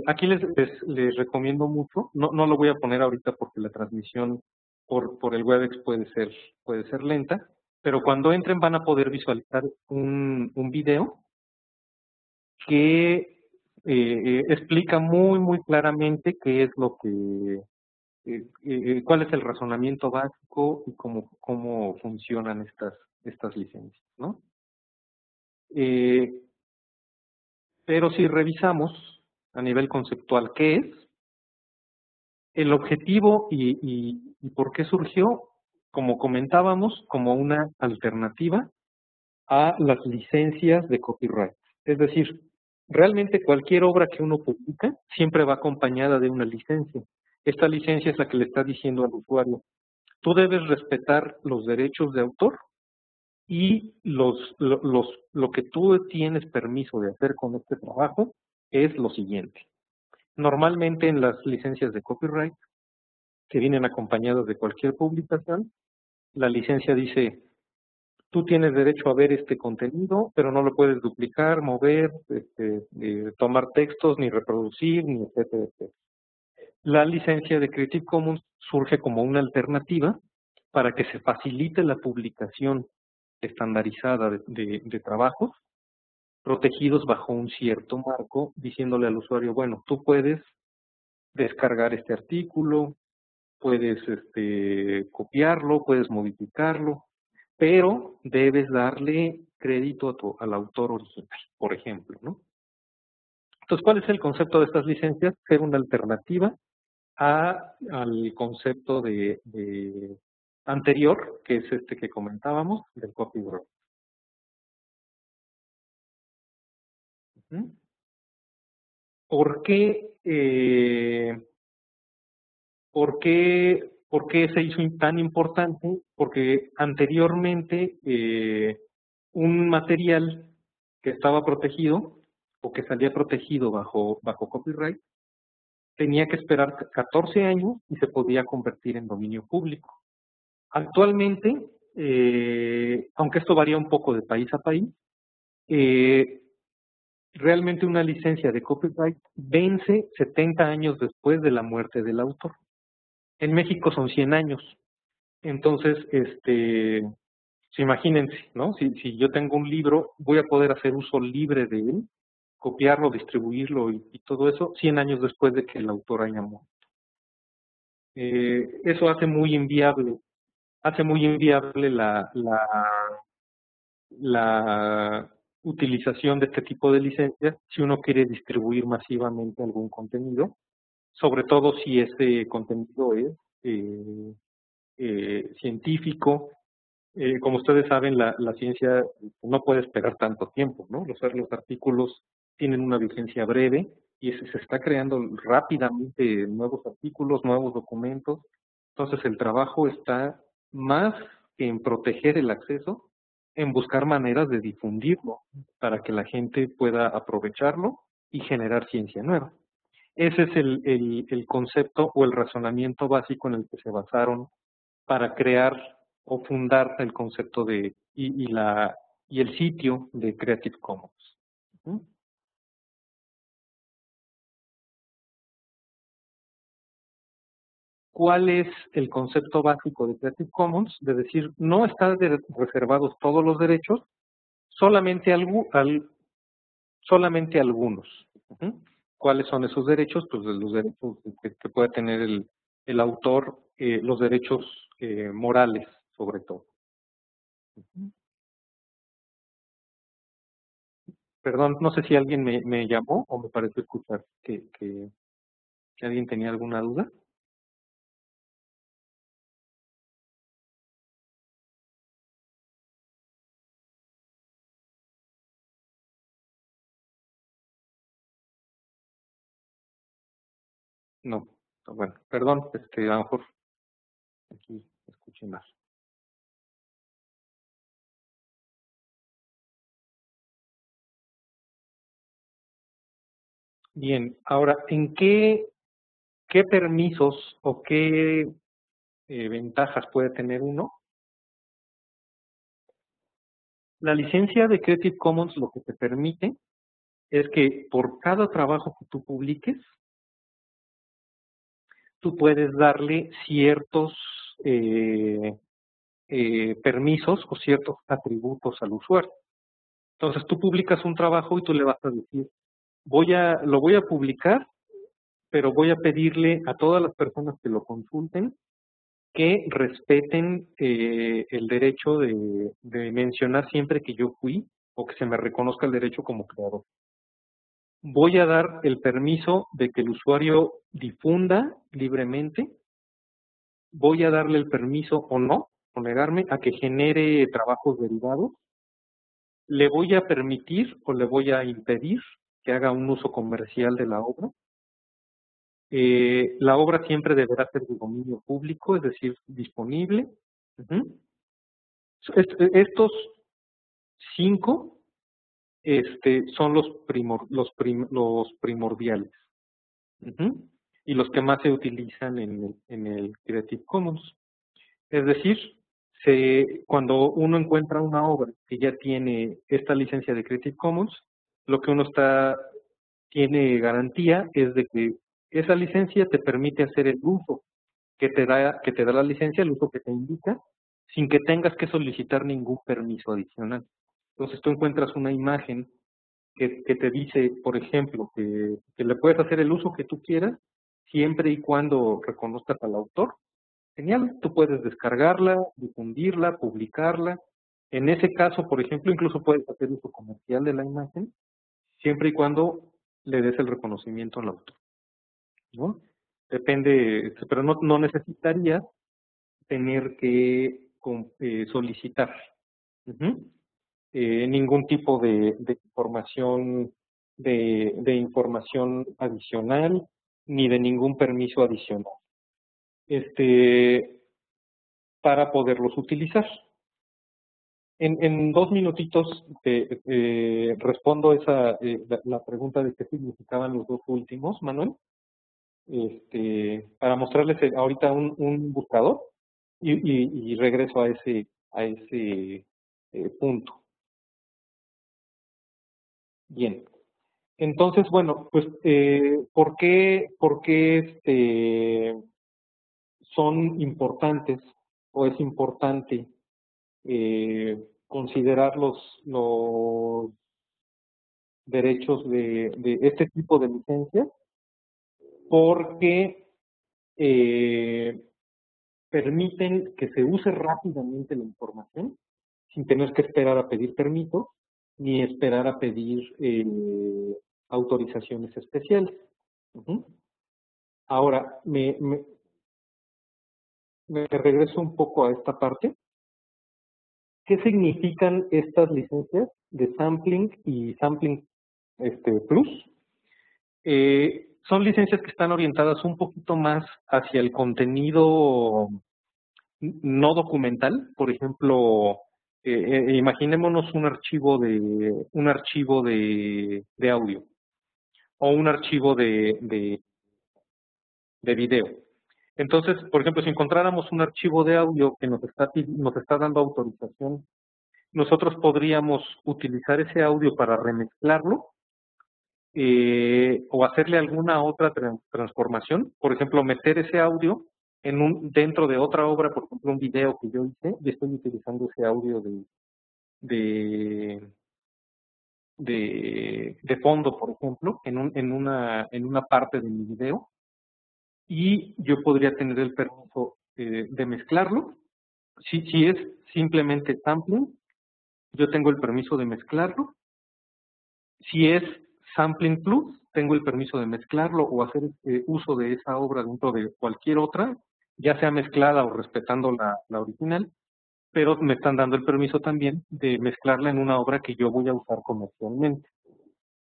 aquí les recomiendo mucho, no lo voy a poner ahorita porque la transmisión por el WebEx puede ser lenta, pero cuando entren van a poder visualizar un video que explica muy claramente qué es lo que, cuál es el razonamiento básico y cómo funcionan estas licencias, ¿no? Pero si revisamos a nivel conceptual qué es, el objetivo y por qué surgió, como comentábamos, como una alternativa a las licencias de copyright. Es decir, realmente cualquier obra que uno publica siempre va acompañada de una licencia. Esta licencia es la que le está diciendo al usuario, tú debes respetar los derechos de autor y lo que tú tienes permiso de hacer con este trabajo es lo siguiente. Normalmente en las licencias de copyright, que vienen acompañadas de cualquier publicación, la licencia dice, tú tienes derecho a ver este contenido, pero no lo puedes duplicar, mover, tomar textos, ni reproducir, ni etcétera, etcétera. La licencia de Creative Commons surge como una alternativa para que se facilite la publicación estandarizada de trabajos protegidos bajo un cierto marco, diciéndole al usuario, bueno, tú puedes descargar este artículo, puedes copiarlo, puedes modificarlo, pero debes darle crédito al autor original, por ejemplo, ¿no? Entonces, ¿cuál es el concepto de estas licencias? Ser una alternativa al concepto de anterior, que es este que comentábamos, del copyright. ¿Mm? ¿Por qué, por qué se hizo tan importante? Porque anteriormente un material que estaba protegido o que salía protegido bajo copyright tenía que esperar 14 años y se podía convertir en dominio público. Actualmente, aunque esto varía un poco de país a país, realmente una licencia de copyright vence 70 años después de la muerte del autor. En México son 100 años. Entonces, pues imagínense, ¿no? Si yo tengo un libro, voy a poder hacer uso libre de él, copiarlo, distribuirlo y todo eso 100 años después de que el autor haya muerto. Eso hace muy inviable la utilización de este tipo de licencias si uno quiere distribuir masivamente algún contenido, sobre todo si ese contenido es científico. Como ustedes saben, la ciencia no puede esperar tanto tiempo, ¿no? Los artículos tienen una vigencia breve y se está creando rápidamente nuevos artículos, nuevos documentos. Entonces el trabajo está más en proteger el acceso, en buscar maneras de difundirlo para que la gente pueda aprovecharlo y generar ciencia nueva. Ese es el concepto o el razonamiento básico en el que se basaron para crear o fundar el concepto y el sitio de Creative Commons. ¿Mm? ¿Cuál es el concepto básico de Creative Commons? De decir, no están reservados todos los derechos, solamente, solamente algunos. Ujú. ¿Cuáles son esos derechos? Pues los derechos que puede tener el autor, los derechos morales, sobre todo. Ujú. Perdón, no sé si alguien me llamó o me pareció escuchar que alguien tenía alguna duda. No, bueno, perdón, a lo mejor aquí escuché más. Bien, ahora, qué permisos o qué ventajas puede tener uno? La licencia de Creative Commons lo que te permite es que por cada trabajo que tú publiques, tú puedes darle ciertos permisos o ciertos atributos al usuario. Entonces tú publicas un trabajo y tú le vas a decir, lo voy a publicar, pero voy a pedirle a todas las personas que lo consulten que respeten el derecho de mencionar siempre que yo fui o que se me reconozca el derecho como creador. Voy a dar el permiso de que el usuario difunda libremente. Voy a darle el permiso o no, o negarme a que genere trabajos derivados. Le voy a permitir o le voy a impedir que haga un uso comercial de la obra. La obra siempre deberá ser de dominio público, es decir, disponible. Ujú. Estos 5 son los primordiales. Ujú. Y los que más se utilizan en el Creative Commons. Es decir, cuando uno encuentra una obra que ya tiene esta licencia de Creative Commons, lo que uno tiene garantía es de que esa licencia te permite hacer el uso que te da la licencia, el uso que te indica, sin que tengas que solicitar ningún permiso adicional. Entonces tú encuentras una imagen que te dice, por ejemplo, que le puedes hacer el uso que tú quieras, siempre y cuando reconozcas al autor. Genial, tú puedes descargarla, difundirla, publicarla. En ese caso, por ejemplo, incluso puedes hacer uso comercial de la imagen, siempre y cuando le des el reconocimiento al autor, ¿no? Depende, pero no necesitarías tener que solicitar ningún tipo de información de información adicional ni de ningún permiso adicional para poderlos utilizar. En 2 minutitos respondo la pregunta de qué significaban los dos últimos, Manuel, para mostrarles ahorita un buscador y regreso a ese punto. Bien. Entonces, bueno, pues, ¿por qué son importantes o es importante considerar los derechos de este tipo de licencias? Porque permiten que se use rápidamente la información sin tener que esperar a pedir permiso ni esperar a pedir autorizaciones especiales. Ahora, me regreso un poco a esta parte. ¿Qué significan estas licencias de sampling y sampling plus? Son licencias que están orientadas un poquito más hacia el contenido no documental. Por ejemplo, imaginémonos un archivo de audio o un archivo de video. Entonces, por ejemplo, si encontráramos un archivo de audio que nos está dando autorización, nosotros podríamos utilizar ese audio para remezclarlo o hacerle alguna otra transformación. Por ejemplo, meter ese audio dentro de otra obra, por ejemplo, un video que yo hice, y estoy utilizando ese audio de fondo, por ejemplo, en una parte de mi video, y yo podría tener el permiso de mezclarlo. Si es simplemente sampling, yo tengo el permiso de mezclarlo. Si es Sampling Plus, tengo el permiso de mezclarlo o hacer uso de esa obra dentro de cualquier otra, ya sea mezclada o respetando la original, pero me están dando el permiso también de mezclarla en una obra que yo voy a usar comercialmente.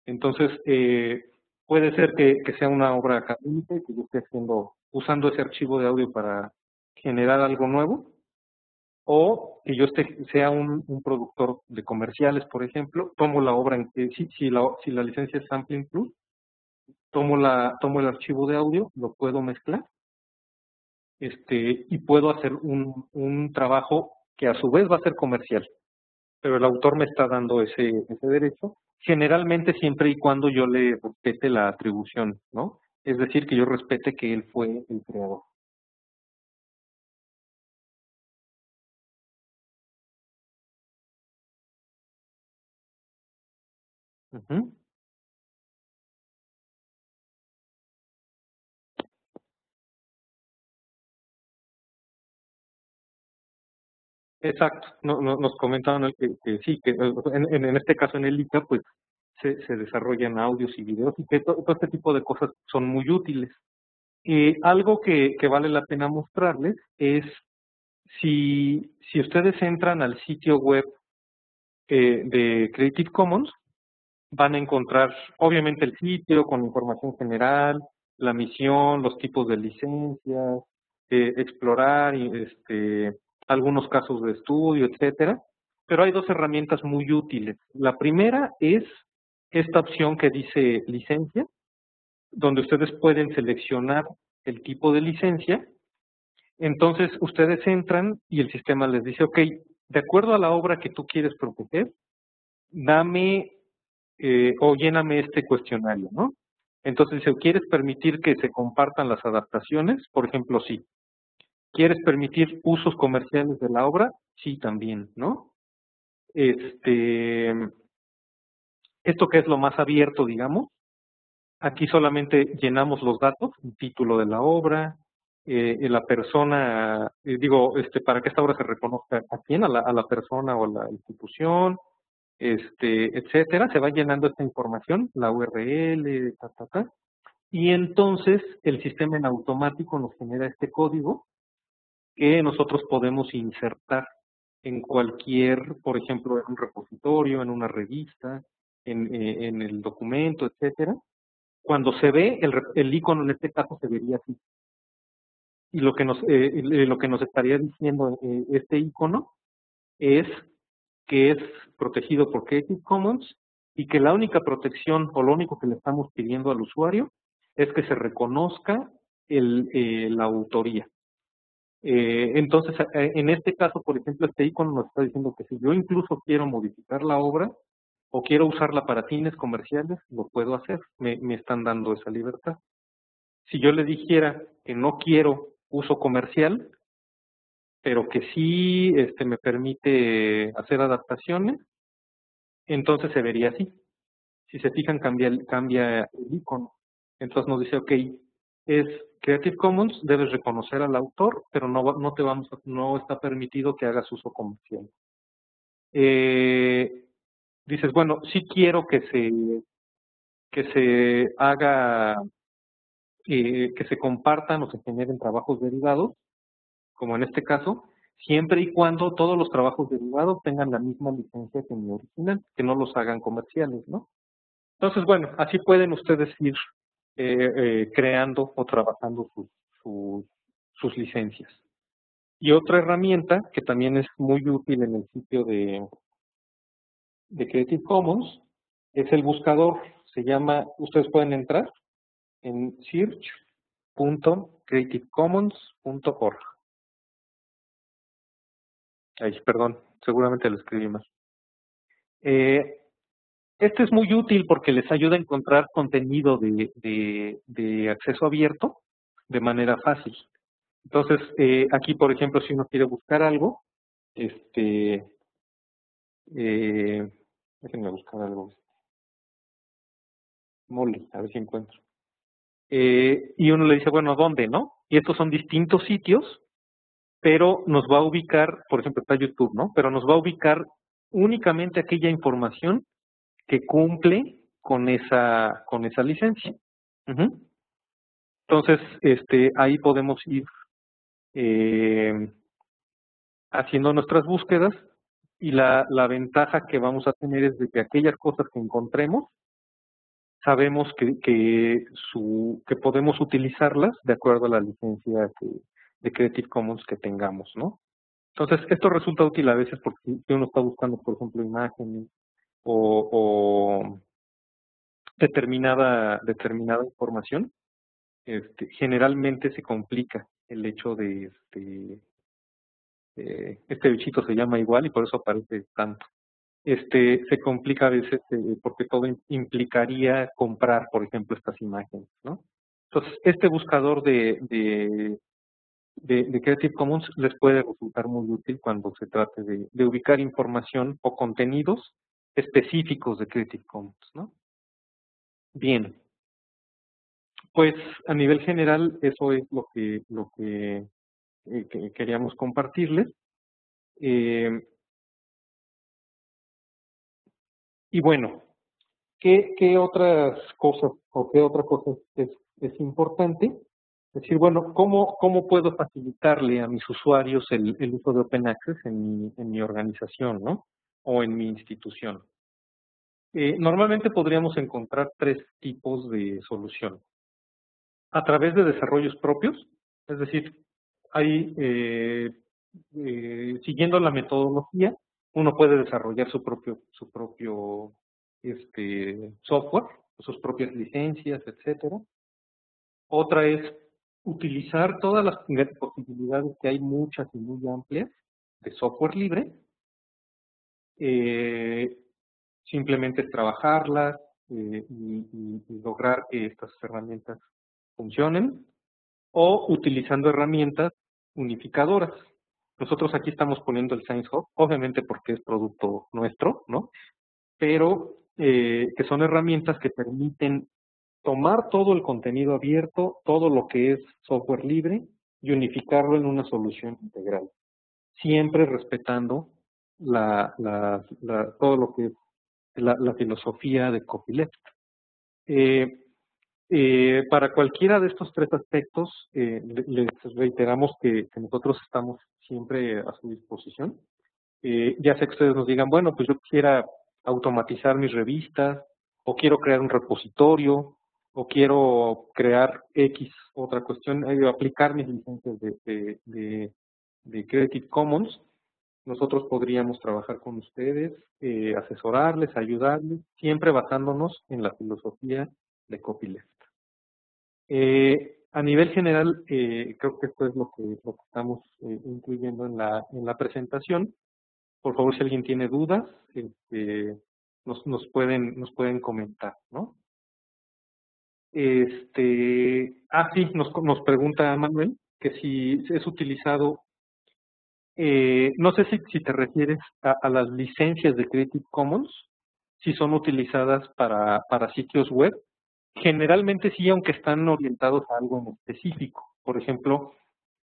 Entonces, puede ser que sea una obra académica y que yo esté usando ese archivo de audio para generar algo nuevo, o que yo sea un productor de comerciales, por ejemplo, tomo la obra, si la licencia es Sampling Plus, tomo el archivo de audio, lo puedo mezclar, y puedo hacer un trabajo que a su vez va a ser comercial, pero el autor me está dando ese derecho, generalmente siempre y cuando yo le respete la atribución, ¿no? Es decir, que yo respete que él fue el creador. Exacto, nos comentaron que sí, que en este caso en el ICA, pues se desarrollan audios y videos y que todo este tipo de cosas son muy útiles. Algo que vale la pena mostrarles es si ustedes entran al sitio web de Creative Commons, van a encontrar obviamente el sitio con información general, la misión, los tipos de licencias, explorar algunos casos de estudio, etcétera. Pero hay dos herramientas muy útiles. La primera es esta opción que dice licencia, donde ustedes pueden seleccionar el tipo de licencia. Entonces, ustedes entran y el sistema les dice, ok, de acuerdo a la obra que tú quieres proteger, dame o lléname este cuestionario, ¿no? Entonces, si quieres permitir que se compartan las adaptaciones, por ejemplo, sí. ¿Quieres permitir usos comerciales de la obra? Sí, también, ¿no? Esto que es lo más abierto, digamos, aquí solamente llenamos los datos, el título de la obra, la persona, para que esta obra se reconozca a quién, a la persona o a la institución, etcétera. Se va llenando esta información, la URL, y entonces el sistema en automático nos genera este código que nosotros podemos insertar en cualquier, por ejemplo, en un repositorio, en una revista, en el documento, etcétera. Cuando se ve, el icono en este caso se vería así. Y lo que nos estaría diciendo este icono es que es protegido por Creative Commons y que la única protección o lo único que le estamos pidiendo al usuario es que se reconozca la autoría. Entonces, en este caso, por ejemplo, este icono nos está diciendo que si yo incluso quiero modificar la obra o quiero usarla para fines comerciales, lo puedo hacer. Me están dando esa libertad. Si yo le dijera que no quiero uso comercial, pero que sí me permite hacer adaptaciones, entonces se vería así. Si se fijan, cambia el icono. Entonces nos dice, ok, es Creative Commons, debes reconocer al autor, pero no está permitido que hagas uso comercial. Dices, bueno, sí quiero que se haga, que se compartan o se generen trabajos derivados, como en este caso, siempre y cuando todos los trabajos derivados tengan la misma licencia que mi original, que no los hagan comerciales, ¿no? Entonces, bueno, así pueden ustedes ir creando o trabajando sus licencias. Y otra herramienta que también es muy útil en el sitio de Creative Commons es el buscador. Se llama, ustedes pueden entrar en search.creativecommons.org. Ay, perdón, seguramente lo escribí mal. Este es muy útil porque les ayuda a encontrar contenido de acceso abierto de manera fácil. Entonces, aquí, por ejemplo, si uno quiere buscar algo, déjenme buscar algo. Molly, a ver si encuentro. Y uno le dice, bueno, ¿dónde, no? Y estos son distintos sitios, pero nos va a ubicar, por ejemplo, está YouTube, ¿no? Pero nos va a ubicar únicamente aquella información que cumple con esa licencia. Entonces, ahí podemos ir haciendo nuestras búsquedas y la ventaja que vamos a tener es de que aquellas cosas que encontremos, sabemos que podemos utilizarlas de acuerdo a la licencia de Creative Commons que tengamos, ¿no? Entonces, esto resulta útil a veces porque si uno está buscando, por ejemplo, imágenes o determinada información, generalmente se complica el hecho de este bichito se llama igual y por eso aparece tanto. Se complica a veces porque todo implicaría comprar, por ejemplo, estas imágenes, ¿no? Entonces, este buscador de Creative Commons les puede resultar muy útil cuando se trate de ubicar información o contenidos específicos de Creative Commons, ¿no? Bien, pues a nivel general eso es lo que queríamos compartirles. Y bueno, ¿qué otras cosas o qué otra cosa es importante? Es decir, bueno, ¿cómo puedo facilitarle a mis usuarios el uso de Open Access en mi organización, ¿no? O en mi institución. Normalmente podríamos encontrar tres tipos de solución. A través de desarrollos propios, es decir, siguiendo la metodología, uno puede desarrollar su propio software, sus propias licencias, etcétera. Otra es utilizar todas las posibilidades que hay, muchas y muy amplias, de software libre. Simplemente trabajarlas y lograr que estas herramientas funcionen, o utilizando herramientas unificadoras. Nosotros aquí estamos poniendo el Science Hub, obviamente porque es producto nuestro, ¿no? Pero que son herramientas que permiten tomar todo el contenido abierto, todo lo que es software libre y unificarlo en una solución integral, siempre respetando todo lo que es la filosofía de copyleft. Para cualquiera de estos tres aspectos, les reiteramos que nosotros estamos siempre a su disposición. Ya sea que ustedes nos digan, bueno, pues yo quisiera automatizar mis revistas, o quiero crear un repositorio, o quiero crear X otra cuestión, aplicar mis licencias de Creative Commons. Nosotros podríamos trabajar con ustedes, asesorarles, ayudarles, siempre basándonos en la filosofía de copyleft. A nivel general, creo que esto es lo que estamos incluyendo en la presentación. Por favor, si alguien tiene dudas, nos pueden comentar, ¿no? Sí, nos pregunta Manuel que si es utilizado, no sé si te refieres a las licencias de Creative Commons, si son utilizadas para sitios web. Generalmente sí, aunque están orientados a algo en específico. Por ejemplo,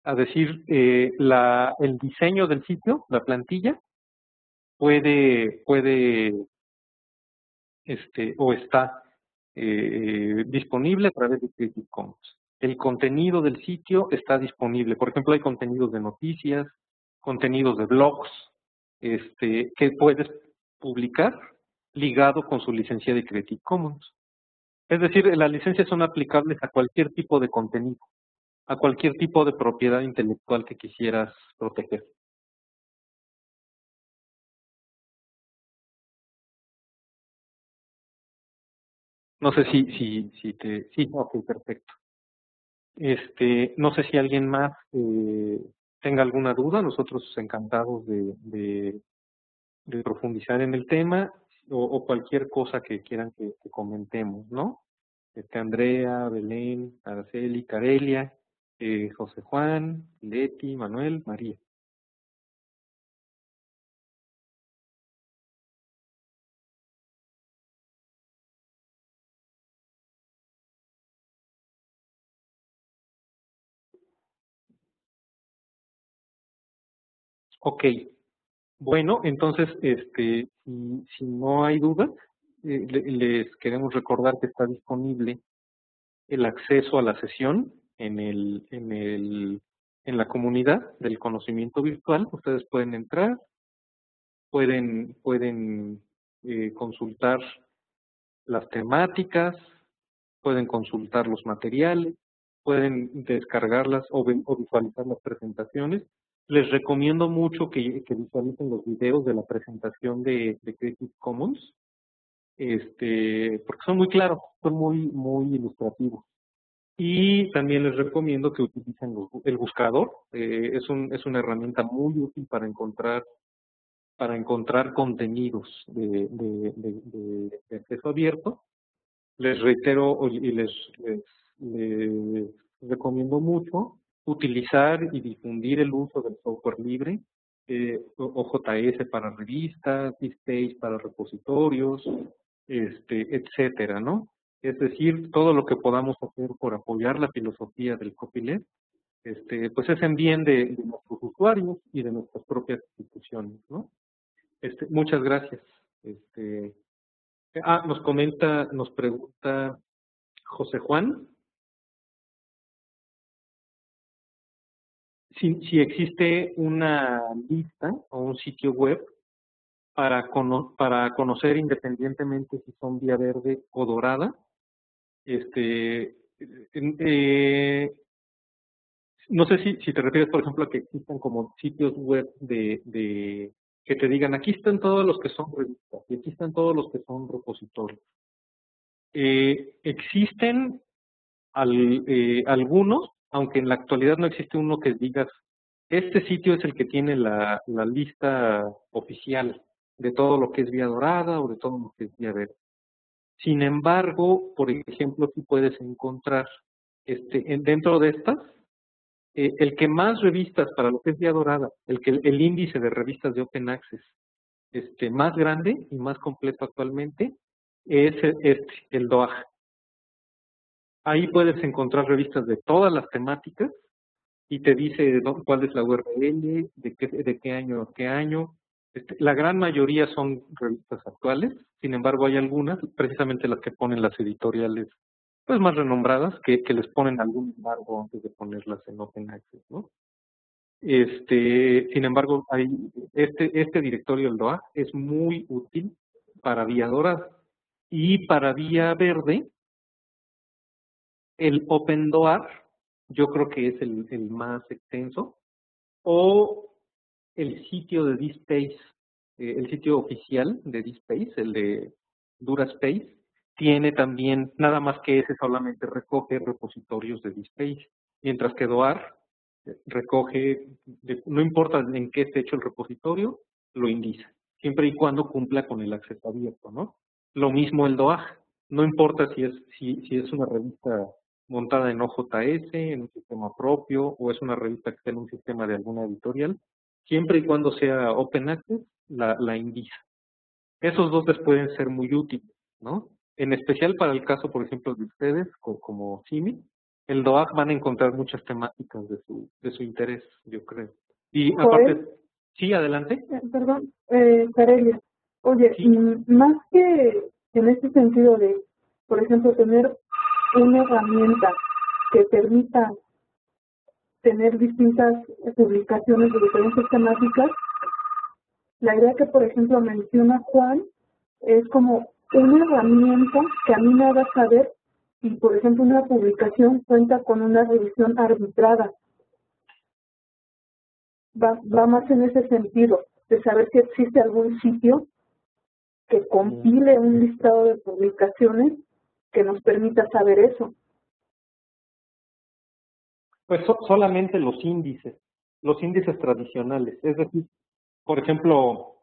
a decir, el diseño del sitio, la plantilla, puede o está disponible a través de Creative Commons. El contenido del sitio está disponible. Por ejemplo, hay contenidos de noticias, contenidos de blogs, que puedes publicar ligado con su licencia de Creative Commons. Es decir, las licencias son aplicables a cualquier tipo de contenido, a cualquier tipo de propiedad intelectual que quisieras proteger. No sé sí, ok, perfecto. No sé si alguien más tenga alguna duda. Nosotros encantados de profundizar en el tema o cualquier cosa que quieran que comentemos, ¿no? Andrea, Belén, Araceli, Carelia, José Juan, Leti, Manuel, María. Ok, bueno, entonces, si no hay duda, les queremos recordar que está disponible el acceso a la sesión en la comunidad del conocimiento virtual. Ustedes pueden entrar, pueden consultar las temáticas, pueden consultar los materiales, pueden descargarlas o visualizar las presentaciones. Les recomiendo mucho que visualicen los videos de la presentación de Creative Commons, porque son muy claros, son muy ilustrativos. Y también les recomiendo que utilicen el buscador. Es una herramienta muy útil para encontrar contenidos de acceso abierto. Les reitero y les recomiendo mucho utilizar y difundir el uso del software libre, OJS para revistas, DSpace para repositorios, etcétera, ¿no? Es decir, todo lo que podamos hacer por apoyar la filosofía del copyleft, pues es en bien de nuestros usuarios y de nuestras propias instituciones, ¿no? Muchas gracias. Nos pregunta José Juan, si existe una lista o un sitio web para conocer independientemente si son vía verde o dorada. No sé si te refieres, por ejemplo, a que existan como sitios web que te digan, aquí están todos los que son revistas y aquí están todos los que son repositorios. Existen algunos, aunque en la actualidad no existe uno que digas, este sitio es el que tiene la lista oficial de todo lo que es vía dorada o de todo lo que es vía verde. Sin embargo, por ejemplo, tú puedes encontrar dentro de estas, el que más revistas para lo que es vía dorada, el índice de revistas de Open Access más grande y más completo actualmente es el DOAJ. Ahí puedes encontrar revistas de todas las temáticas y te dice cuál es la URL, de qué año a qué año, La gran mayoría son revistas actuales, sin embargo hay algunas, precisamente las que ponen las editoriales pues más renombradas, que les ponen algún embargo antes de ponerlas en Open Access, ¿no? Sin embargo, este directorio del DOA es muy útil para vía dorada y para vía verde. El OpenDoar, yo creo que es el más extenso, o el sitio de DSpace, el sitio oficial de DSpace, el de DuraSpace, tiene también, nada más que ese solamente recoge repositorios de DSpace, mientras que Doar recoge, no importa en qué esté hecho el repositorio, lo indica, siempre y cuando cumpla con el acceso abierto, ¿no? Lo mismo el DOAJ, no importa si es una revista montada en OJS, en un sistema propio, o es una revista que está en un sistema de alguna editorial, siempre y cuando sea Open Access, la indica. Esos dos les pueden ser muy útiles, ¿no? En especial para el caso, por ejemplo, de ustedes, como CIMI, el DOAJ van a encontrar muchas temáticas de su interés, yo creo. Y aparte, sí, adelante. Perdón, Carelia. Oye, Sí. Más que en este sentido de, por ejemplo, tener una herramienta que permita tener distintas publicaciones de diferentes temáticas, la idea que, por ejemplo, menciona Juan es como una herramienta que a mí me haga saber si, por ejemplo, una publicación cuenta con una revisión arbitrada. Va más en ese sentido, de saber si existe algún sitio que compile un listado de publicaciones que nos permita saber eso. Pues solamente los índices tradicionales, es decir, por ejemplo,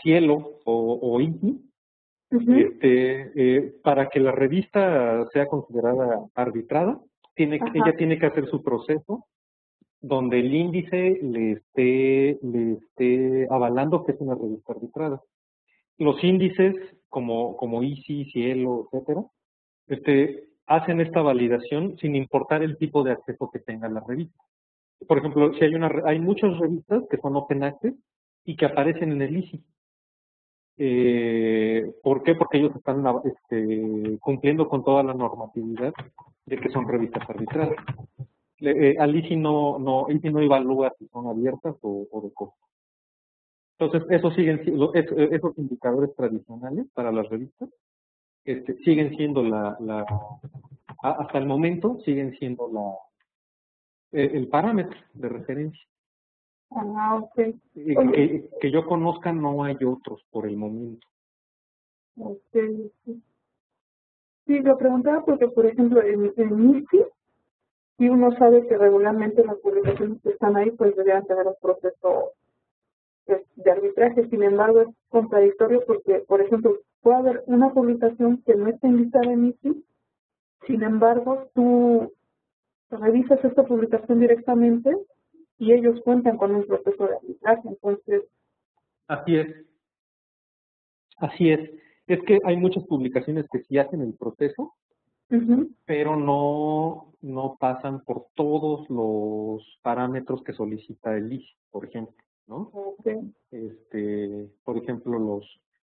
Cielo o INTI, para que la revista sea considerada arbitrada, ella tiene que hacer su proceso donde el índice le esté avalando que es una revista arbitrada. Los índices como ICI, Cielo, etcétera, hacen esta validación sin importar el tipo de acceso que tenga la revista. Por ejemplo, si hay muchas revistas que son Open Access y que aparecen en el ICI. ¿Por qué? Porque ellos están cumpliendo con toda la normatividad de que son revistas arbitradas. Al ICI ICI no evalúa si son abiertas o de costo. Entonces, esos indicadores tradicionales para las revistas siguen siendo hasta el momento siguen siendo el parámetro de referencia. Ok. Que yo conozca, no hay otros por el momento. Okay. Sí, lo preguntaba porque, por ejemplo, en ICI, si uno sabe que regularmente las publicaciones que están ahí, pues deberían tener un proceso de arbitraje. Sin embargo, es contradictorio porque, por ejemplo, puede haber una publicación que no esté enlistada en ICI, sin embargo, tú revisas esta publicación directamente y ellos cuentan con un proceso de arbitraje. Entonces, así es. Así es. Es que hay muchas publicaciones que sí hacen el proceso, pero no pasan por todos los parámetros que solicita el ICE, por ejemplo, ¿no? Okay. Por ejemplo,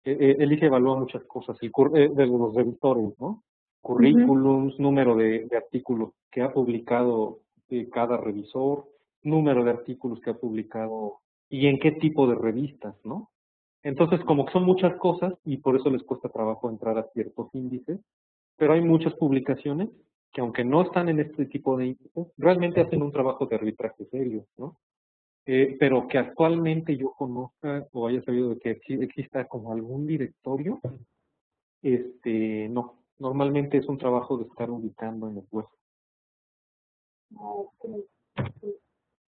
el ICE evalúa muchas cosas, de los revisores, ¿no? Currículums, número de artículos que ha publicado cada revisor, número de artículos que ha publicado y en qué tipo de revistas, ¿no? Entonces, como que son muchas cosas y por eso les cuesta trabajo entrar a ciertos índices, pero hay muchas publicaciones que aunque no están en este tipo de índices, realmente hacen un trabajo de arbitraje serio, ¿no? Pero que actualmente yo conozca o haya sabido de que exista como algún directorio, no. Normalmente es un trabajo de estar ubicando en el web. Okay.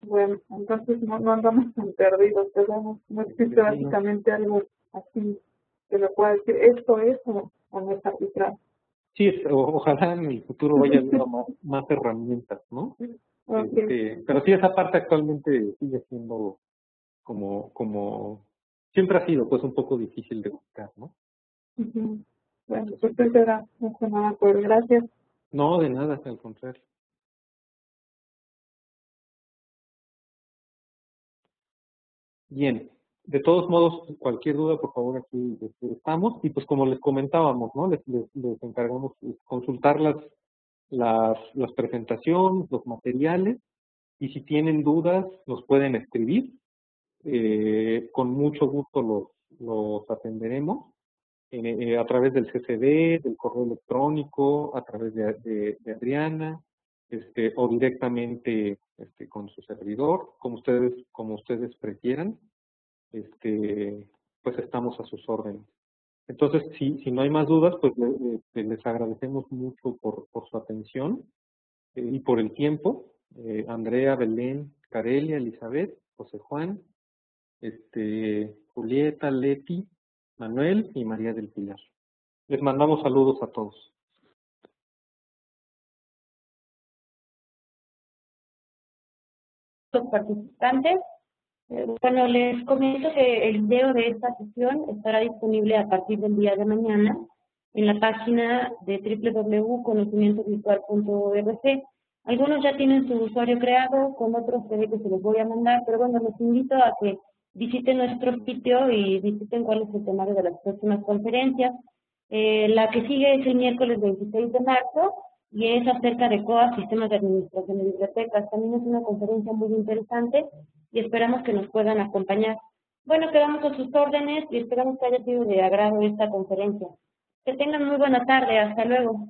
Bueno, entonces no andamos tan perdidos, pero no existe básicamente algo así que lo pueda decir, esto es o no es arbitrario. Sí, ojalá en el futuro vaya habiendo más herramientas, ¿no? Okay. Pero sí, esa parte actualmente sigue siendo como siempre ha sido pues un poco difícil de buscar, ¿no? Bueno, pues eso era nada, pues gracias. No, de nada, al contrario. Bien, de todos modos, cualquier duda, por favor, aquí estamos. Y pues como les comentábamos, ¿no? Les encargamos consultar las presentaciones, los materiales, y si tienen dudas, nos pueden escribir. Con mucho gusto los atenderemos a través del CCD, del correo electrónico, a través de Adriana, o directamente con su servidor, como ustedes prefieran, pues estamos a sus órdenes. Entonces, si no hay más dudas, pues les agradecemos mucho por su atención y por el tiempo. Andrea, Belén, Carelia, Elizabeth, José Juan, Julieta, Leti, Manuel y María del Pilar. Les mandamos saludos a todos. Los participantes, bueno, les comento que el video de esta sesión estará disponible a partir del día de mañana en la página de www.conocimientovirtual.org. Algunos ya tienen su usuario creado, con otros se ve que se los voy a mandar, pero bueno, los invito a que visiten nuestro sitio y visiten cuál es el temario de las próximas conferencias. La que sigue es el miércoles 26 de marzo y es acerca de COA, Sistemas de Administración de Bibliotecas. También es una conferencia muy interesante y esperamos que nos puedan acompañar. Bueno, quedamos a sus órdenes y esperamos que haya sido de agrado esta conferencia. Que tengan muy buena tarde. Hasta luego.